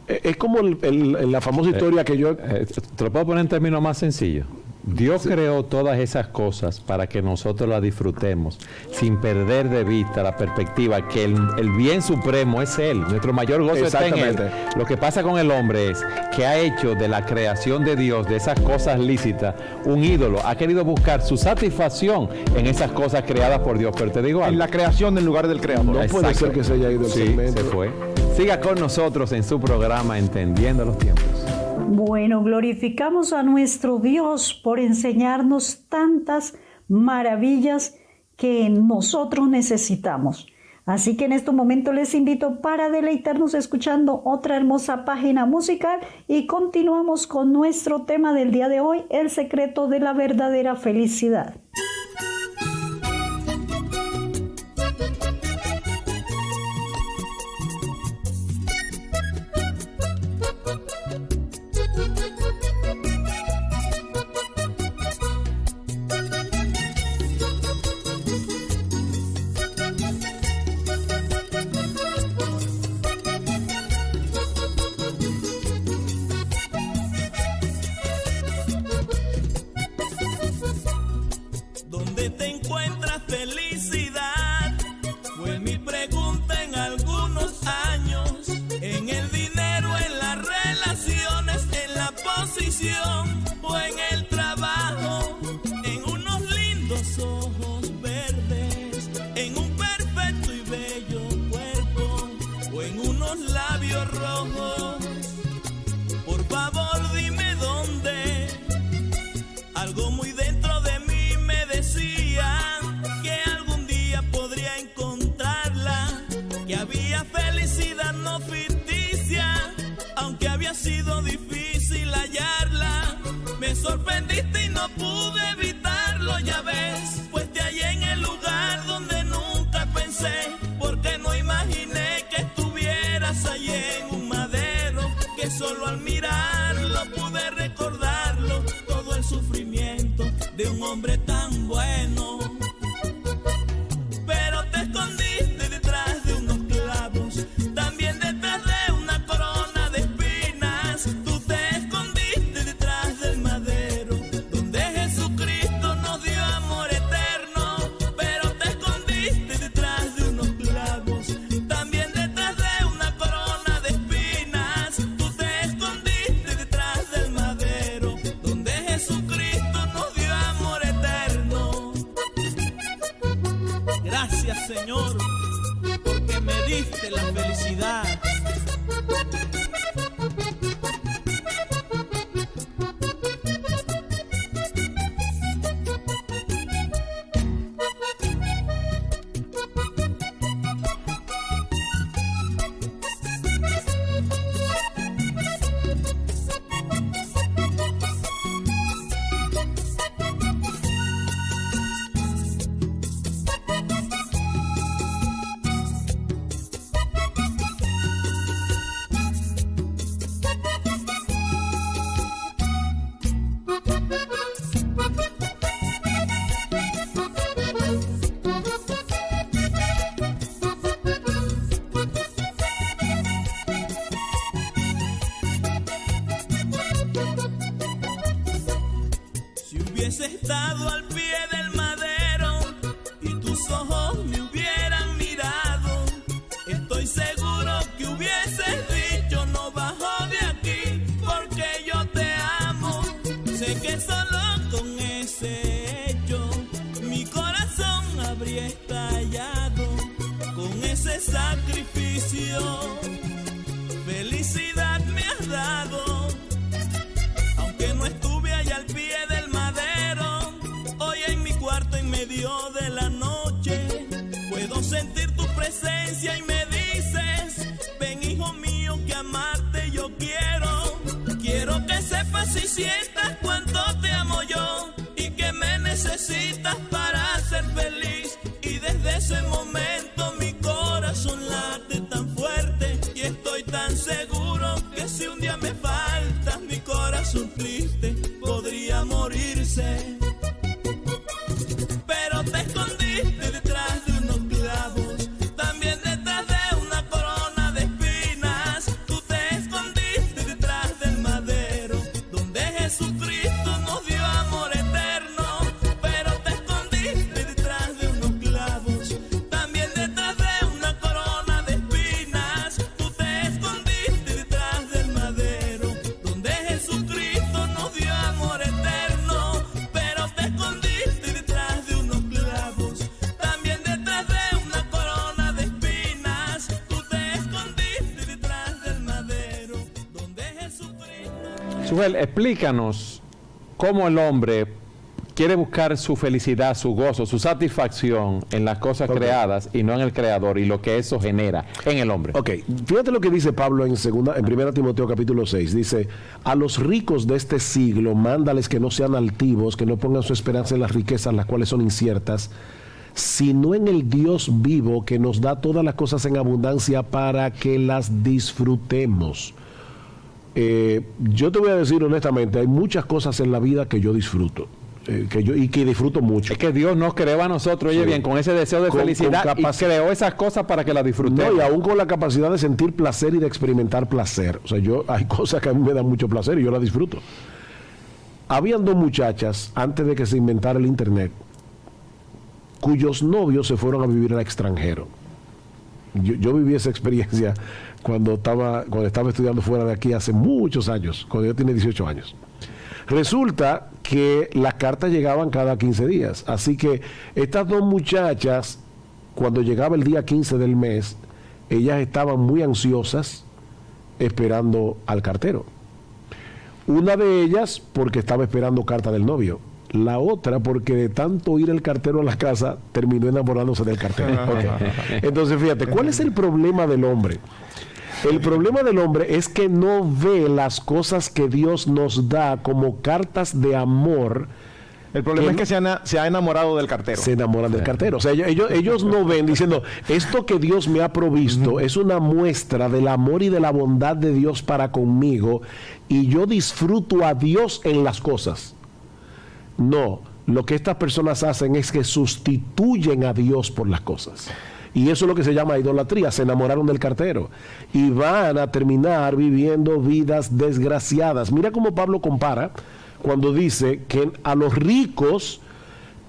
Es como la famosa historia que yo... Te lo puedo poner en términos más sencillos. Dios creó todas esas cosas para que nosotros las disfrutemos, sin perder de vista la perspectiva que el bien supremo es Él. Nuestro mayor gozo está en Él. Lo que pasa con el hombre es que ha hecho de la creación de Dios, de esas cosas lícitas, un ídolo. Ha querido buscar su satisfacción en esas cosas creadas por Dios. Pero te digo algo. En la creación en lugar del creador. No puede ser que se haya ido el segmento. Se fue. Siga con nosotros en su programa Entendiendo los Tiempos. Bueno, glorificamos a nuestro Dios por enseñarnos tantas maravillas que nosotros necesitamos. Así que en este momento les invito para deleitarnos escuchando otra hermosa página musical y continuamos con nuestro tema del día de hoy, el secreto de la verdadera felicidad. ¿Dónde te encuentras felicidad? Fue mi pregunta en algunos años. En el dinero, en las relaciones, en la posición o en el trabajo, en unos lindos ojos verdes, en un perfecto y bello cuerpo o en unos labios rojos. Por favor dime dónde. Algo muy dentro de mí me decía que algún día podría encontrarla, que había felicidad no ficticia, aunque había sido difícil hallarla. Me sorprendiste y no pude evitarlo, ya ves, pues te hallé en el lugar donde nunca pensé, porque no imaginé que estuvieras allí en un madero, que solo al mirarlo pude recordarlo, todo el sufrimiento de un hombre tan bueno. Pero te escondiste detrás de unos clavos, también detrás de una corona de espinas. Tú te escondiste detrás del madero, donde Jesucristo nos dio amor eterno. Pero te escondiste detrás de unos clavos, también detrás de una corona de espinas. Tú te escondiste detrás del madero, donde Jesucristo nos dio amor eterno. Gracias, Señor, porque me diste la felicidad. Si hubiese estado al pie del madero y tus ojos me hubieran mirado, estoy seguro que hubieses dicho: no bajo de aquí porque yo te amo. Sé que solo con ese hecho mi corazón habría estallado. Con ese sacrificio felicidad me has dado. Aunque no estuve allá al pie del madero, hoy en mi cuarto en medio de la noche puedo sentir tu presencia y me dices: ven, hijo mío, que amarte yo quiero. Quiero que sepas y sientas cuánto te amo yo y que me necesitas para ser feliz. Y desde ese momento mi corazón late tan fuerte y estoy tan seguro que si un día me faltas, mi corazón triste podría morirse. Pero te escondiste detrás de unos clavos, también detrás de una corona de espinas. Tú te escondiste detrás del madero, donde Jesucristo nos dio amor eterno. Pero te escondiste detrás de unos clavos, también detrás de una corona de espinas. Tú te escondiste detrás del madero, donde Jesucristo nos dio amor eterno. Pero te escondiste detrás de unos clavos, también detrás de una corona de espinas. Tú te escondiste detrás del madero, donde Jesucristo. Sujel, explícanos cómo el hombre quiere buscar su felicidad, su gozo, su satisfacción en las cosas creadas y no en el creador, y lo que eso genera en el hombre. Ok, fíjate lo que dice Pablo en 1 Timoteo capítulo 6. Dice: a los ricos de este siglo mándales que no sean altivos, que no pongan su esperanza en las riquezas, las cuales son inciertas, sino en el Dios vivo, que nos da todas las cosas en abundancia para que las disfrutemos. Yo te voy a decir honestamente, hay muchas cosas en la vida que yo disfruto. Que disfruto mucho. Es que Dios nos creó a nosotros, oye, Sí. bien, con ese deseo de felicidad, y creó esas cosas para que las disfrutemos. No, y aún con la capacidad de sentir placer y de experimentar placer. O sea, hay cosas que a mí me dan mucho placer y yo las disfruto. Habían dos muchachas, antes de que se inventara el internet, cuyos novios se fueron a vivir al extranjero. Yo viví esa experiencia cuando estaba estudiando fuera de aquí hace muchos años, cuando yo tenía 18 años. Resulta que las cartas llegaban cada 15 días. Así que estas dos muchachas, cuando llegaba el día 15 del mes, ellas estaban muy ansiosas esperando al cartero. Una de ellas porque estaba esperando carta del novio. La otra porque de tanto ir el cartero a la casa terminó enamorándose del cartero. Okay. Entonces fíjate, ¿cuál es el problema del hombre? El problema del hombre es que no ve las cosas que Dios nos da como cartas de amor. El problema es que se ha enamorado del cartero. Se enamoran del cartero. O sea, ellos no ven diciendo, esto que Dios me ha provisto es una muestra del amor y de la bondad de Dios para conmigo, y yo disfruto a Dios en las cosas. No, lo que estas personas hacen es que sustituyen a Dios por las cosas. Y eso es lo que se llama idolatría. Se enamoraron del cartero y van a terminar viviendo vidas desgraciadas. Mira cómo Pablo compara cuando dice que a los ricos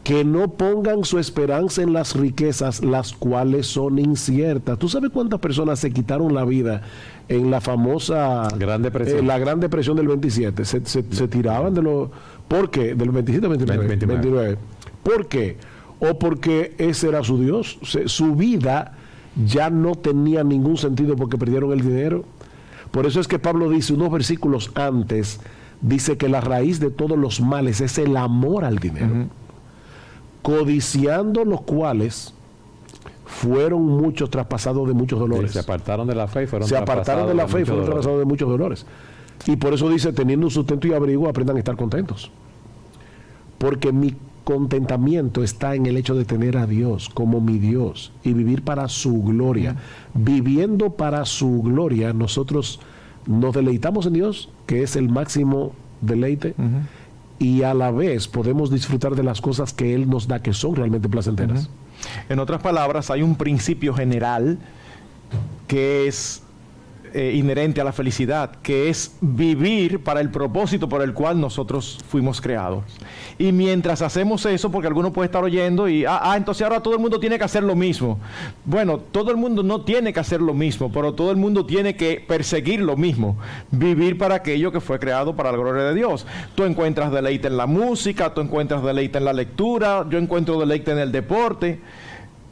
que no pongan su esperanza en las riquezas, las cuales son inciertas. ¿Tú sabes cuántas personas se quitaron la vida en la famosa Gran Depresión? La Gran Depresión del 27. Se tiraban de los... ¿Por qué? ¿Del 27 o 29? ¿Por qué? O porque ese era su Dios. Su vida ya no tenía ningún sentido porque perdieron el dinero. Por eso es que Pablo dice, unos versículos antes, dice que la raíz de todos los males es el amor al dinero. Codiciando los cuales fueron muchos traspasados de muchos dolores. Se apartaron de la fe y fueron traspasados de muchos dolores. Y por eso dice, teniendo un sustento y abrigo, aprendan a estar contentos. Porque mi contentamiento está en el hecho de tener a Dios como mi Dios y vivir para su gloria. Viviendo para su gloria, nosotros nos deleitamos en Dios, que es el máximo deleite, y a la vez podemos disfrutar de las cosas que Él nos da, que son realmente placenteras. En otras palabras, hay un principio general que es inherente a la felicidad, que es vivir para el propósito por el cual nosotros fuimos creados. Y mientras hacemos eso, porque alguno puede estar oyendo y, entonces ahora todo el mundo tiene que hacer lo mismo. Bueno, todo el mundo no tiene que hacer lo mismo, pero todo el mundo tiene que perseguir lo mismo, vivir para aquello que fue creado para la gloria de Dios. Tú encuentras deleite en la música, tú encuentras deleite en la lectura, yo encuentro deleite en el deporte.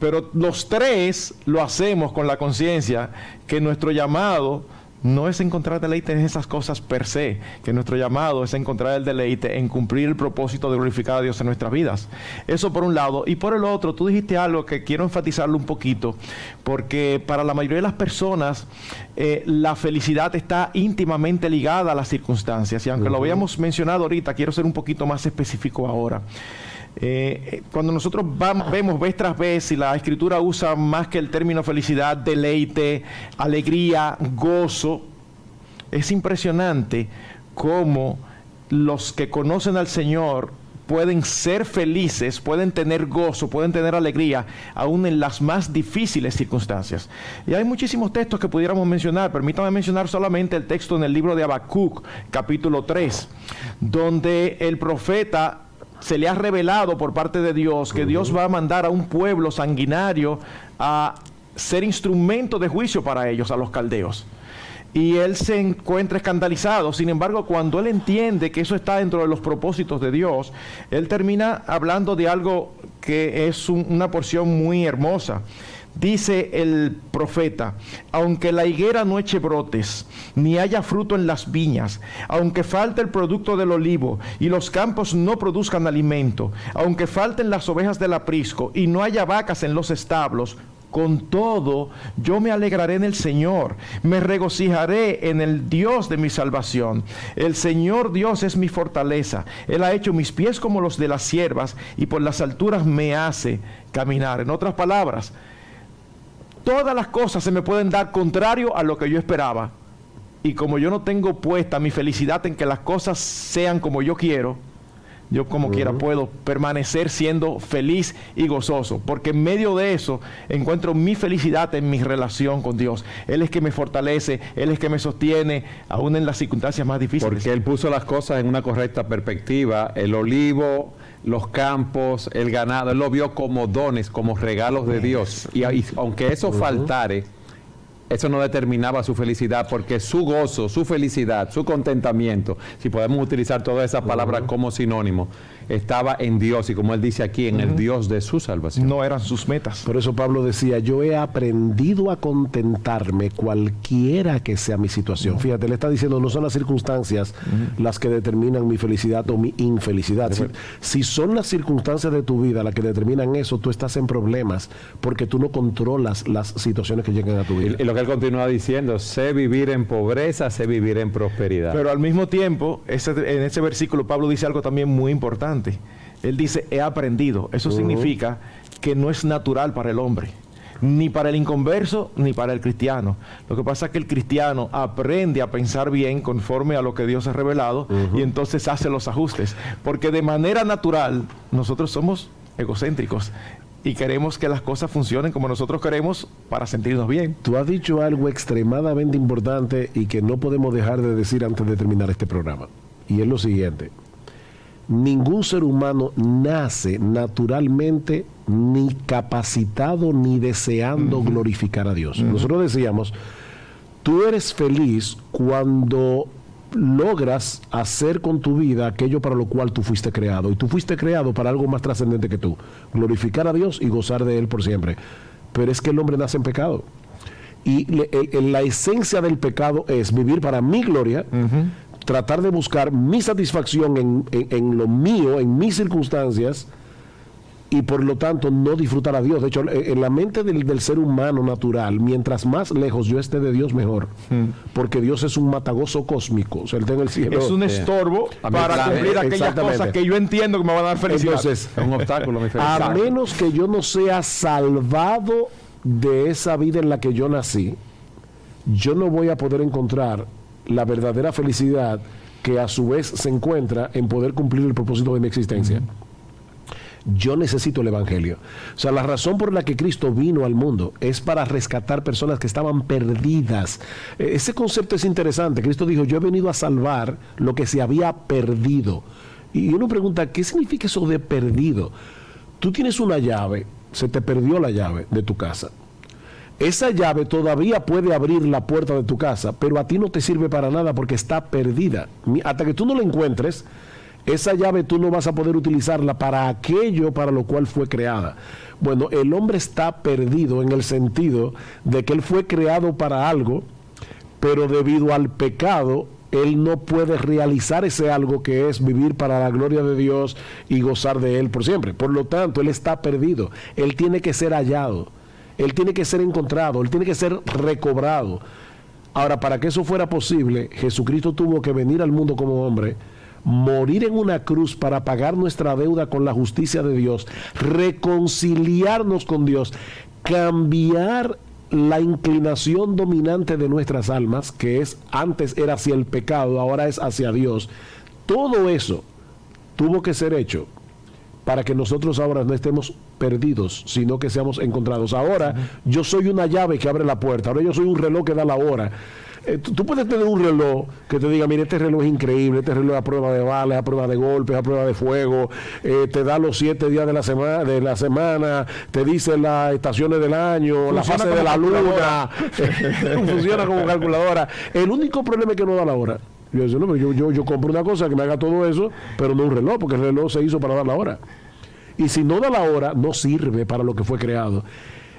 Pero los tres lo hacemos con la conciencia que nuestro llamado no es encontrar deleite en esas cosas per se, que nuestro llamado es encontrar el deleite en cumplir el propósito de glorificar a Dios en nuestras vidas. Eso por un lado. Y por el otro, tú dijiste algo que quiero enfatizarlo un poquito, porque para la mayoría de las personas la felicidad está íntimamente ligada a las circunstancias. Y aunque lo habíamos mencionado ahorita, quiero ser un poquito más específico ahora. Cuando nosotros vemos vez tras vez, y la Escritura usa más que el término felicidad, deleite, alegría, gozo, es impresionante cómo los que conocen al Señor pueden ser felices, pueden tener gozo, pueden tener alegría, aún en las más difíciles circunstancias. Y hay muchísimos textos que pudiéramos mencionar. Permítame mencionar solamente el texto en el libro de Habacuc, capítulo 3, donde el profeta se le ha revelado por parte de Dios que Dios va a mandar a un pueblo sanguinario a ser instrumento de juicio para ellos, a los caldeos. Y él se encuentra escandalizado. Sin embargo, cuando él entiende que eso está dentro de los propósitos de Dios, él termina hablando de algo que es una porción muy hermosa. Dice el profeta: aunque la higuera no eche brotes, ni haya fruto en las viñas, aunque falte el producto del olivo, y los campos no produzcan alimento, aunque falten las ovejas del aprisco, y no haya vacas en los establos, con todo, yo me alegraré en el Señor, me regocijaré en el Dios de mi salvación. El Señor Dios es mi fortaleza. Él ha hecho mis pies como los de las ciervas, y por las alturas me hace caminar. En otras palabras, todas las cosas se me pueden dar contrario a lo que yo esperaba. Y como yo no tengo puesta mi felicidad en que las cosas sean como yo quiero, yo como quiera puedo permanecer siendo feliz y gozoso, porque en medio de eso encuentro mi felicidad en mi relación con Dios. Él es que me fortalece, Él es que me sostiene, aún en las circunstancias más difíciles. Porque Él puso las cosas en una correcta perspectiva. El olivo los campos, el ganado, él lo vio como dones, como regalos de Dios. Y aunque eso faltare, eso no determinaba su felicidad, porque su gozo, su felicidad, su contentamiento, si podemos utilizar todas esas palabras como sinónimo, estaba en Dios, y como él dice aquí, en el Dios de su salvación. No eran sus metas. Por eso Pablo decía, yo he aprendido a contentarme cualquiera que sea mi situación. Fíjate, le está diciendo, no son las circunstancias las que determinan mi felicidad o mi infelicidad. Si son las circunstancias de tu vida las que determinan eso, tú estás en problemas, porque tú no controlas las situaciones que llegan a tu vida. Y lo que él continúa diciendo, sé vivir en pobreza, sé vivir en prosperidad. Pero al mismo tiempo, en ese versículo Pablo dice algo también muy importante. Él dice, he aprendido. Eso significa que no es natural para el hombre, ni para el inconverso, ni para el cristiano. Lo que pasa es que el cristiano aprende a pensar bien conforme a lo que Dios ha revelado y entonces hace los ajustes. Porque de manera natural, nosotros somos egocéntricos y queremos que las cosas funcionen como nosotros queremos para sentirnos bien. Tú has dicho algo extremadamente importante y que no podemos dejar de decir antes de terminar este programa. Y es lo siguiente. Ningún ser humano nace naturalmente ni capacitado ni deseando glorificar a Dios. Nosotros decíamos, tú eres feliz cuando logras hacer con tu vida aquello para lo cual tú fuiste creado. Y tú fuiste creado para algo más trascendente que tú. Glorificar a Dios y gozar de Él por siempre. Pero es que el hombre nace en pecado. Y la esencia del pecado es vivir para mi gloria, tratar de buscar mi satisfacción en lo mío, en mis circunstancias, y por lo tanto no disfrutar a Dios. De hecho, en la mente del ser humano natural, mientras más lejos yo esté de Dios, mejor. Porque Dios es un matagozo cósmico. O sea, Él está en el cielo. Es un estorbo para cumplir aquellas cosas que yo entiendo que me van a dar felicidad. Entonces, Es un obstáculo, mi felicidad. a menos que yo no sea salvado de esa vida en la que yo nací, yo no voy a poder encontrar la verdadera felicidad, que a su vez se encuentra en poder cumplir el propósito de mi existencia. Yo necesito el Evangelio. O sea, la razón por la que Cristo vino al mundo es para rescatar personas que estaban perdidas. Ese concepto es interesante. Cristo dijo, yo he venido a salvar lo que se había perdido. Y uno pregunta, ¿qué significa eso de perdido? Tú tienes una llave, se te perdió la llave de tu casa. Esa llave todavía puede abrir la puerta de tu casa, pero a ti no te sirve para nada porque está perdida. Hasta que tú no la encuentres, esa llave tú no vas a poder utilizarla para aquello para lo cual fue creada. Bueno, el hombre está perdido en el sentido de que él fue creado para algo, pero debido al pecado, él no puede realizar ese algo, que es vivir para la gloria de Dios y gozar de Él por siempre. Por lo tanto, él está perdido. Él tiene que ser hallado. Él tiene que ser encontrado, Él tiene que ser recobrado. Ahora, para que eso fuera posible, Jesucristo tuvo que venir al mundo como hombre, morir en una cruz para pagar nuestra deuda con la justicia de Dios, reconciliarnos con Dios, cambiar la inclinación dominante de nuestras almas, que es antes era hacia el pecado, ahora es hacia Dios. Todo eso tuvo que ser hecho para que nosotros ahora no estemos perdidos, sino que seamos encontrados. Ahora yo soy una llave que abre la puerta, ahora yo soy un reloj que da la hora. Tú puedes tener un reloj que te diga, mire, este reloj es increíble, este reloj es a prueba de balas, a prueba de golpes, a prueba de fuego, te da los 7 días de la semana, te dice las estaciones del año, la fase de la luna, funciona como calculadora. El único problema es que no da la hora. Yo compro una cosa que me haga todo eso, pero no un reloj, porque el reloj se hizo para dar la hora. Y si no da la hora, no sirve para lo que fue creado.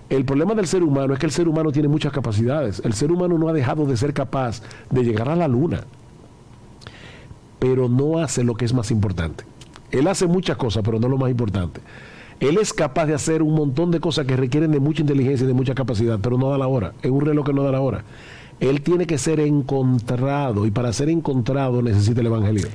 El problema del ser humano es que el ser humano tiene muchas capacidades. El ser humano no ha dejado de ser capaz de llegar a la luna, pero no hace lo que es más importante. Él hace muchas cosas, pero no lo más importante. Él es capaz de hacer un montón de cosas que requieren de mucha inteligencia y de mucha capacidad, pero no da la hora. Es un reloj que no da la hora. Él tiene que ser encontrado, y para ser encontrado necesita el Evangelio.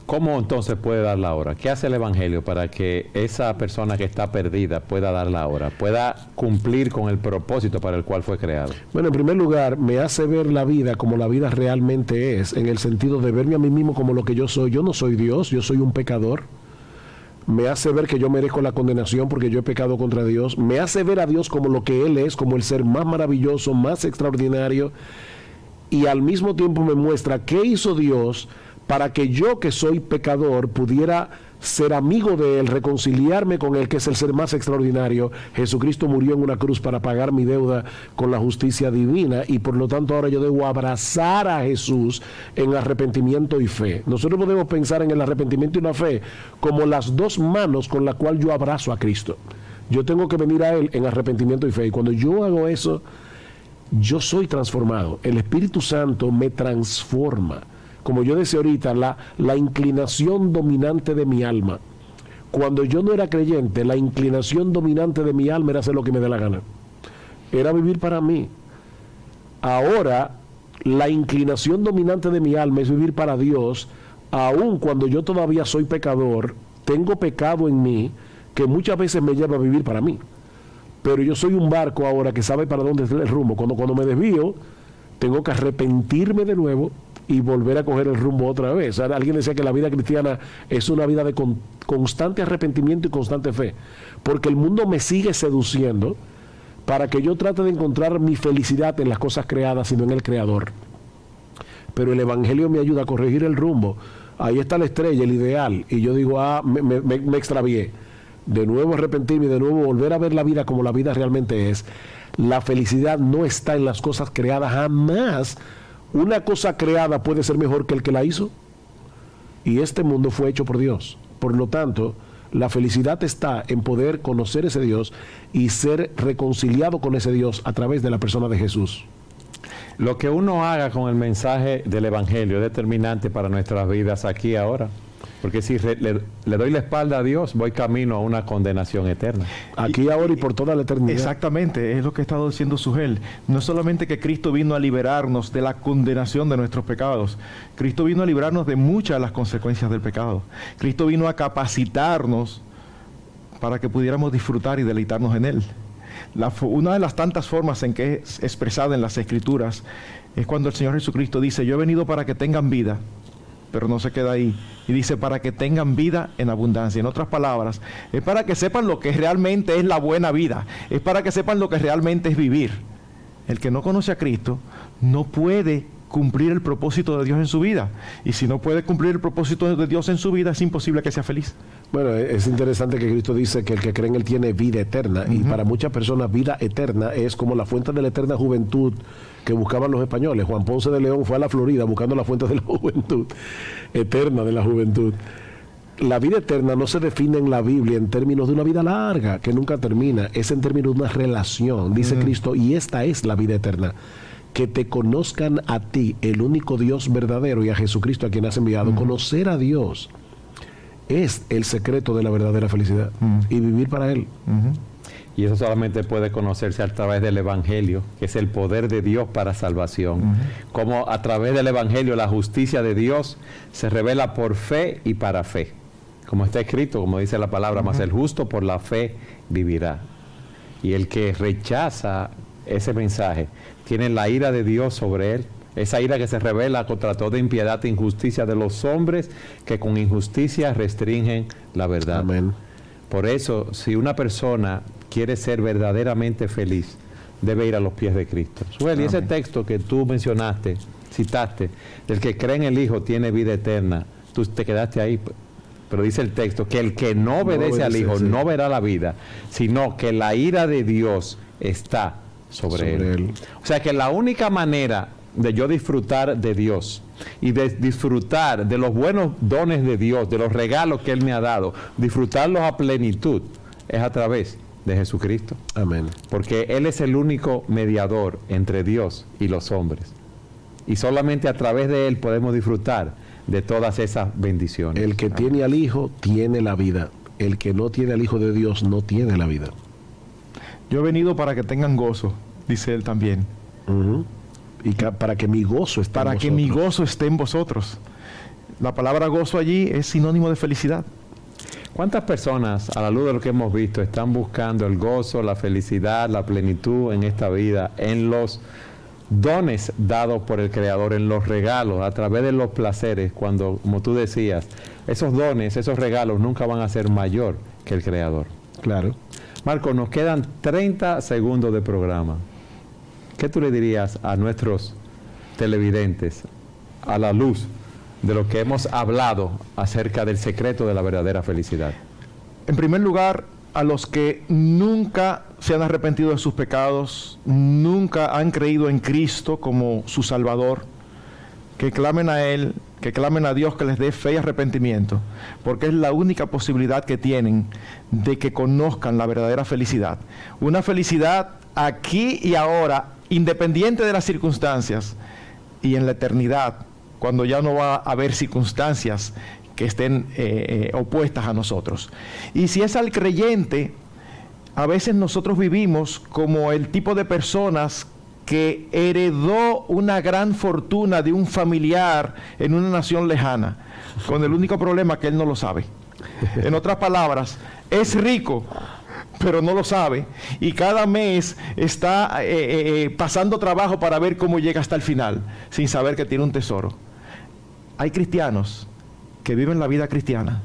¿Cómo entonces puede dar la hora? ¿Qué hace el Evangelio para que esa persona que está perdida pueda dar la hora, pueda cumplir con el propósito para el cual fue creado? Bueno, en primer lugar, me hace ver la vida como la vida realmente es, en el sentido de verme a mí mismo como lo que yo soy. Yo no soy Dios, yo soy un pecador. Me hace ver que yo merezco la condenación porque yo he pecado contra Dios. Me hace ver a Dios como lo que Él es, como el ser más maravilloso, más extraordinario. Y al mismo tiempo me muestra qué hizo Dios para que yo, que soy pecador, pudiera ser amigo de Él, reconciliarme con Él, que es el ser más extraordinario. Jesucristo murió en una cruz para pagar mi deuda con la justicia divina, y por lo tanto ahora yo debo abrazar a Jesús en arrepentimiento y fe. Nosotros podemos pensar en el arrepentimiento y la fe como las dos manos con las cuales yo abrazo a Cristo. Yo tengo que venir a Él en arrepentimiento y fe, y cuando yo hago eso, yo soy transformado. El Espíritu Santo me transforma. Como yo decía ahorita, la inclinación dominante de mi alma. Cuando yo no era creyente, la inclinación dominante de mi alma era hacer lo que me dé la gana. Era vivir para mí. Ahora, la inclinación dominante de mi alma es vivir para Dios, aun cuando yo todavía soy pecador, tengo pecado en mí, que muchas veces me lleva a vivir para mí. Pero yo soy un barco ahora que sabe para dónde es el rumbo. Cuando me desvío, tengo que arrepentirme de nuevo y volver a coger el rumbo otra vez. O sea, alguien decía que la vida cristiana es una vida de constante arrepentimiento y constante fe, porque el mundo me sigue seduciendo para que yo trate de encontrar mi felicidad en las cosas creadas, sino en el Creador. Pero el Evangelio me ayuda a corregir el rumbo. Ahí está la estrella, el ideal, y yo digo, me extravié. De nuevo arrepentirme y de nuevo volver a ver la vida como la vida realmente es. La felicidad no está en las cosas creadas, jamás. Una cosa creada puede ser mejor que el que la hizo, y este mundo fue hecho por Dios. Por lo tanto, la felicidad está en poder conocer ese Dios y ser reconciliado con ese Dios a través de la persona de Jesús. Lo que uno haga con el mensaje del Evangelio es determinante para nuestras vidas aquí ahora. Porque si le doy la espalda a Dios, voy camino a una condenación eterna. Aquí, ahora y por toda la eternidad. Exactamente, es lo que ha estado diciendo Sugel. No es solamente que Cristo vino a liberarnos de la condenación de nuestros pecados. Cristo vino a librarnos de muchas de las consecuencias del pecado. Cristo vino a capacitarnos para que pudiéramos disfrutar y deleitarnos en Él. Una de las tantas formas en que es expresada en las Escrituras es cuando el Señor Jesucristo dice: yo he venido para que tengan vida, pero no se queda ahí, y dice para que tengan vida en abundancia. En otras palabras, es para que sepan lo que realmente es la buena vida, es para que sepan lo que realmente es vivir. El que no conoce a Cristo no puede cumplir el propósito de Dios en su vida, y si no puede cumplir el propósito de Dios en su vida, es imposible que sea feliz. Bueno, es interesante que Cristo dice que el que cree en Él tiene vida eterna, y para muchas personas vida eterna es como la fuente de la eterna juventud que buscaban los españoles. Juan Ponce de León fue a la Florida buscando la fuente de la juventud, eterna de la juventud. La vida eterna no se define en la Biblia en términos de una vida larga, que nunca termina, es en términos de una relación, dice Cristo, y esta es la vida eterna: que te conozcan a ti, el único Dios verdadero, y a Jesucristo a quien has enviado. Conocer a Dios es el secreto de la verdadera felicidad, y vivir para Él. Y eso solamente puede conocerse a través del Evangelio, que es el poder de Dios para salvación. Como a través del Evangelio la justicia de Dios se revela por fe y para fe. Como está escrito, como dice la palabra, mas el justo por la fe vivirá. Y el que rechaza ese mensaje tiene la ira de Dios sobre él. Esa ira que se revela contra toda impiedad e injusticia de los hombres que con injusticia restringen la verdad. Amén. Por eso, si una persona quiere ser verdaderamente feliz, debe ir a los pies de Cristo. Suel, y ese texto que tú mencionaste, citaste, el que cree en el Hijo tiene vida eterna, tú te quedaste ahí, pero dice el texto que el que no obedece al Hijo no verá la vida, sino que la ira de Dios está sobre él. O sea que la única manera de yo disfrutar de Dios y de disfrutar de los buenos dones de Dios, de los regalos que Él me ha dado, disfrutarlos a plenitud, es a través de Jesucristo. Amén. Porque Él es el único mediador entre Dios y los hombres. Y solamente a través de Él podemos disfrutar de todas esas bendiciones. El que tiene al Hijo tiene la vida. El que no tiene al Hijo de Dios no tiene la vida. Yo he venido para que tengan gozo, dice Él también. Y para que mi gozo esté en vosotros. Para que mi gozo esté en vosotros. La palabra gozo allí es sinónimo de felicidad. ¿Cuántas personas, a la luz de lo que hemos visto, están buscando el gozo, la felicidad, la plenitud en esta vida, en los dones dados por el Creador, en los regalos, a través de los placeres, cuando, como tú decías, esos dones, esos regalos nunca van a ser mayor que el Creador? Claro. Marco, nos quedan 30 segundos de programa. ¿Qué tú le dirías a nuestros televidentes a la luz de lo que hemos hablado acerca del secreto de la verdadera felicidad? En primer lugar, a los que nunca se han arrepentido de sus pecados, nunca han creído en Cristo como su Salvador, que clamen a Él, que clamen a Dios que les dé fe y arrepentimiento, porque es la única posibilidad que tienen de que conozcan la verdadera felicidad. Una felicidad aquí y ahora, independiente de las circunstancias, y en la eternidad, cuando ya no va a haber circunstancias que estén opuestas a nosotros. Y si es al creyente, a veces nosotros vivimos como el tipo de personas que heredó una gran fortuna de un familiar en una nación lejana, con el único problema que él no lo sabe. En otras palabras, es rico, pero no lo sabe, y cada mes está pasando trabajo para ver cómo llega hasta el final, sin saber que tiene un tesoro. Hay cristianos que viven la vida cristiana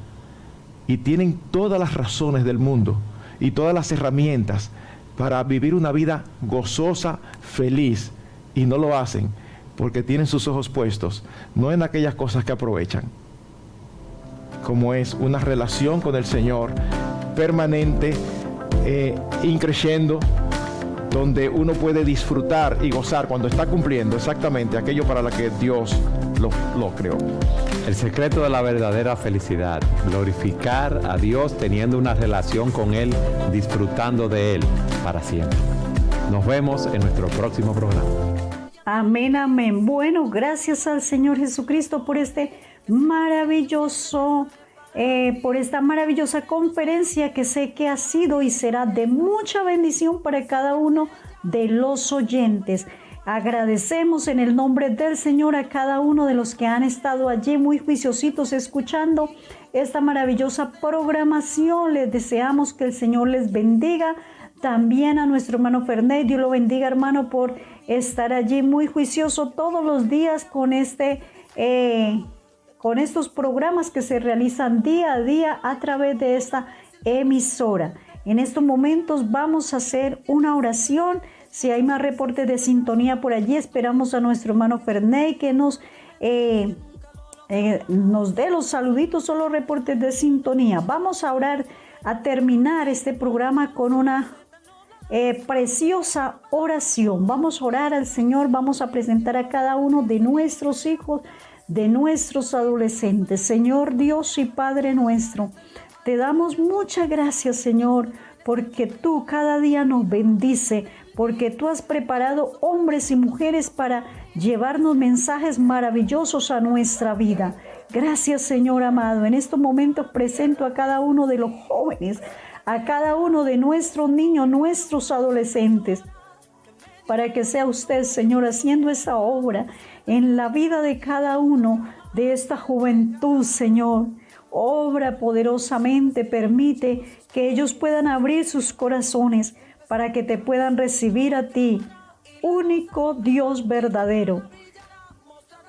y tienen todas las razones del mundo y todas las herramientas para vivir una vida gozosa, feliz, y no lo hacen porque tienen sus ojos puestos no en aquellas cosas que aprovechan, como es una relación con el Señor permanente, increciendo, donde uno puede disfrutar y gozar cuando está cumpliendo exactamente aquello para lo que Dios lo creó. El secreto de la verdadera felicidad, glorificar a Dios teniendo una relación con Él, disfrutando de Él para siempre. Nos vemos en nuestro próximo programa. Amén, amén. Bueno, gracias al Señor Jesucristo por esta maravillosa conferencia que sé que ha sido y será de mucha bendición para cada uno de los oyentes. Agradecemos en el nombre del Señor a cada uno de los que han estado allí muy juiciositos escuchando esta maravillosa programación. Les deseamos que el Señor les bendiga. También a nuestro hermano Fernet, Dios lo bendiga, hermano, por estar allí muy juicioso todos los días con estos programas que se realizan día a día a través de esta emisora. En estos momentos vamos a hacer una oración. Si hay más reportes de sintonía por allí, esperamos a nuestro hermano Fernet que nos dé los saluditos o los reportes de sintonía. Vamos a orar, a terminar este programa con una preciosa oración. Vamos a orar al Señor, vamos a presentar a cada uno de nuestros hijos, de nuestros adolescentes. Señor Dios y Padre nuestro, te damos muchas gracias, Señor, porque tú cada día nos bendice, porque tú has preparado hombres y mujeres para llevarnos mensajes maravillosos a nuestra vida. Gracias, Señor amado. En estos momentos presento a cada uno de los jóvenes, a cada uno de nuestros niños, nuestros adolescentes, para que sea usted, Señor, haciendo esa obra en la vida de cada uno de esta juventud, Señor. Obra poderosamente, permite que ellos puedan abrir sus corazones para que te puedan recibir a ti, único Dios verdadero.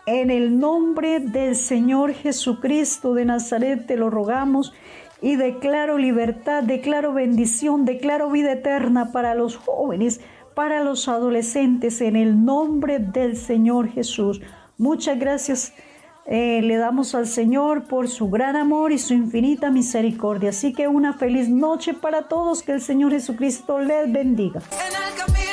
En el nombre del Señor Jesucristo de Nazaret te lo rogamos y declaro libertad, declaro bendición, declaro vida eterna para los jóvenes, para los adolescentes, en el nombre del Señor Jesús. Muchas gracias le damos al Señor por su gran amor y su infinita misericordia. Así que una feliz noche para todos, que el Señor Jesucristo les bendiga. En el camino.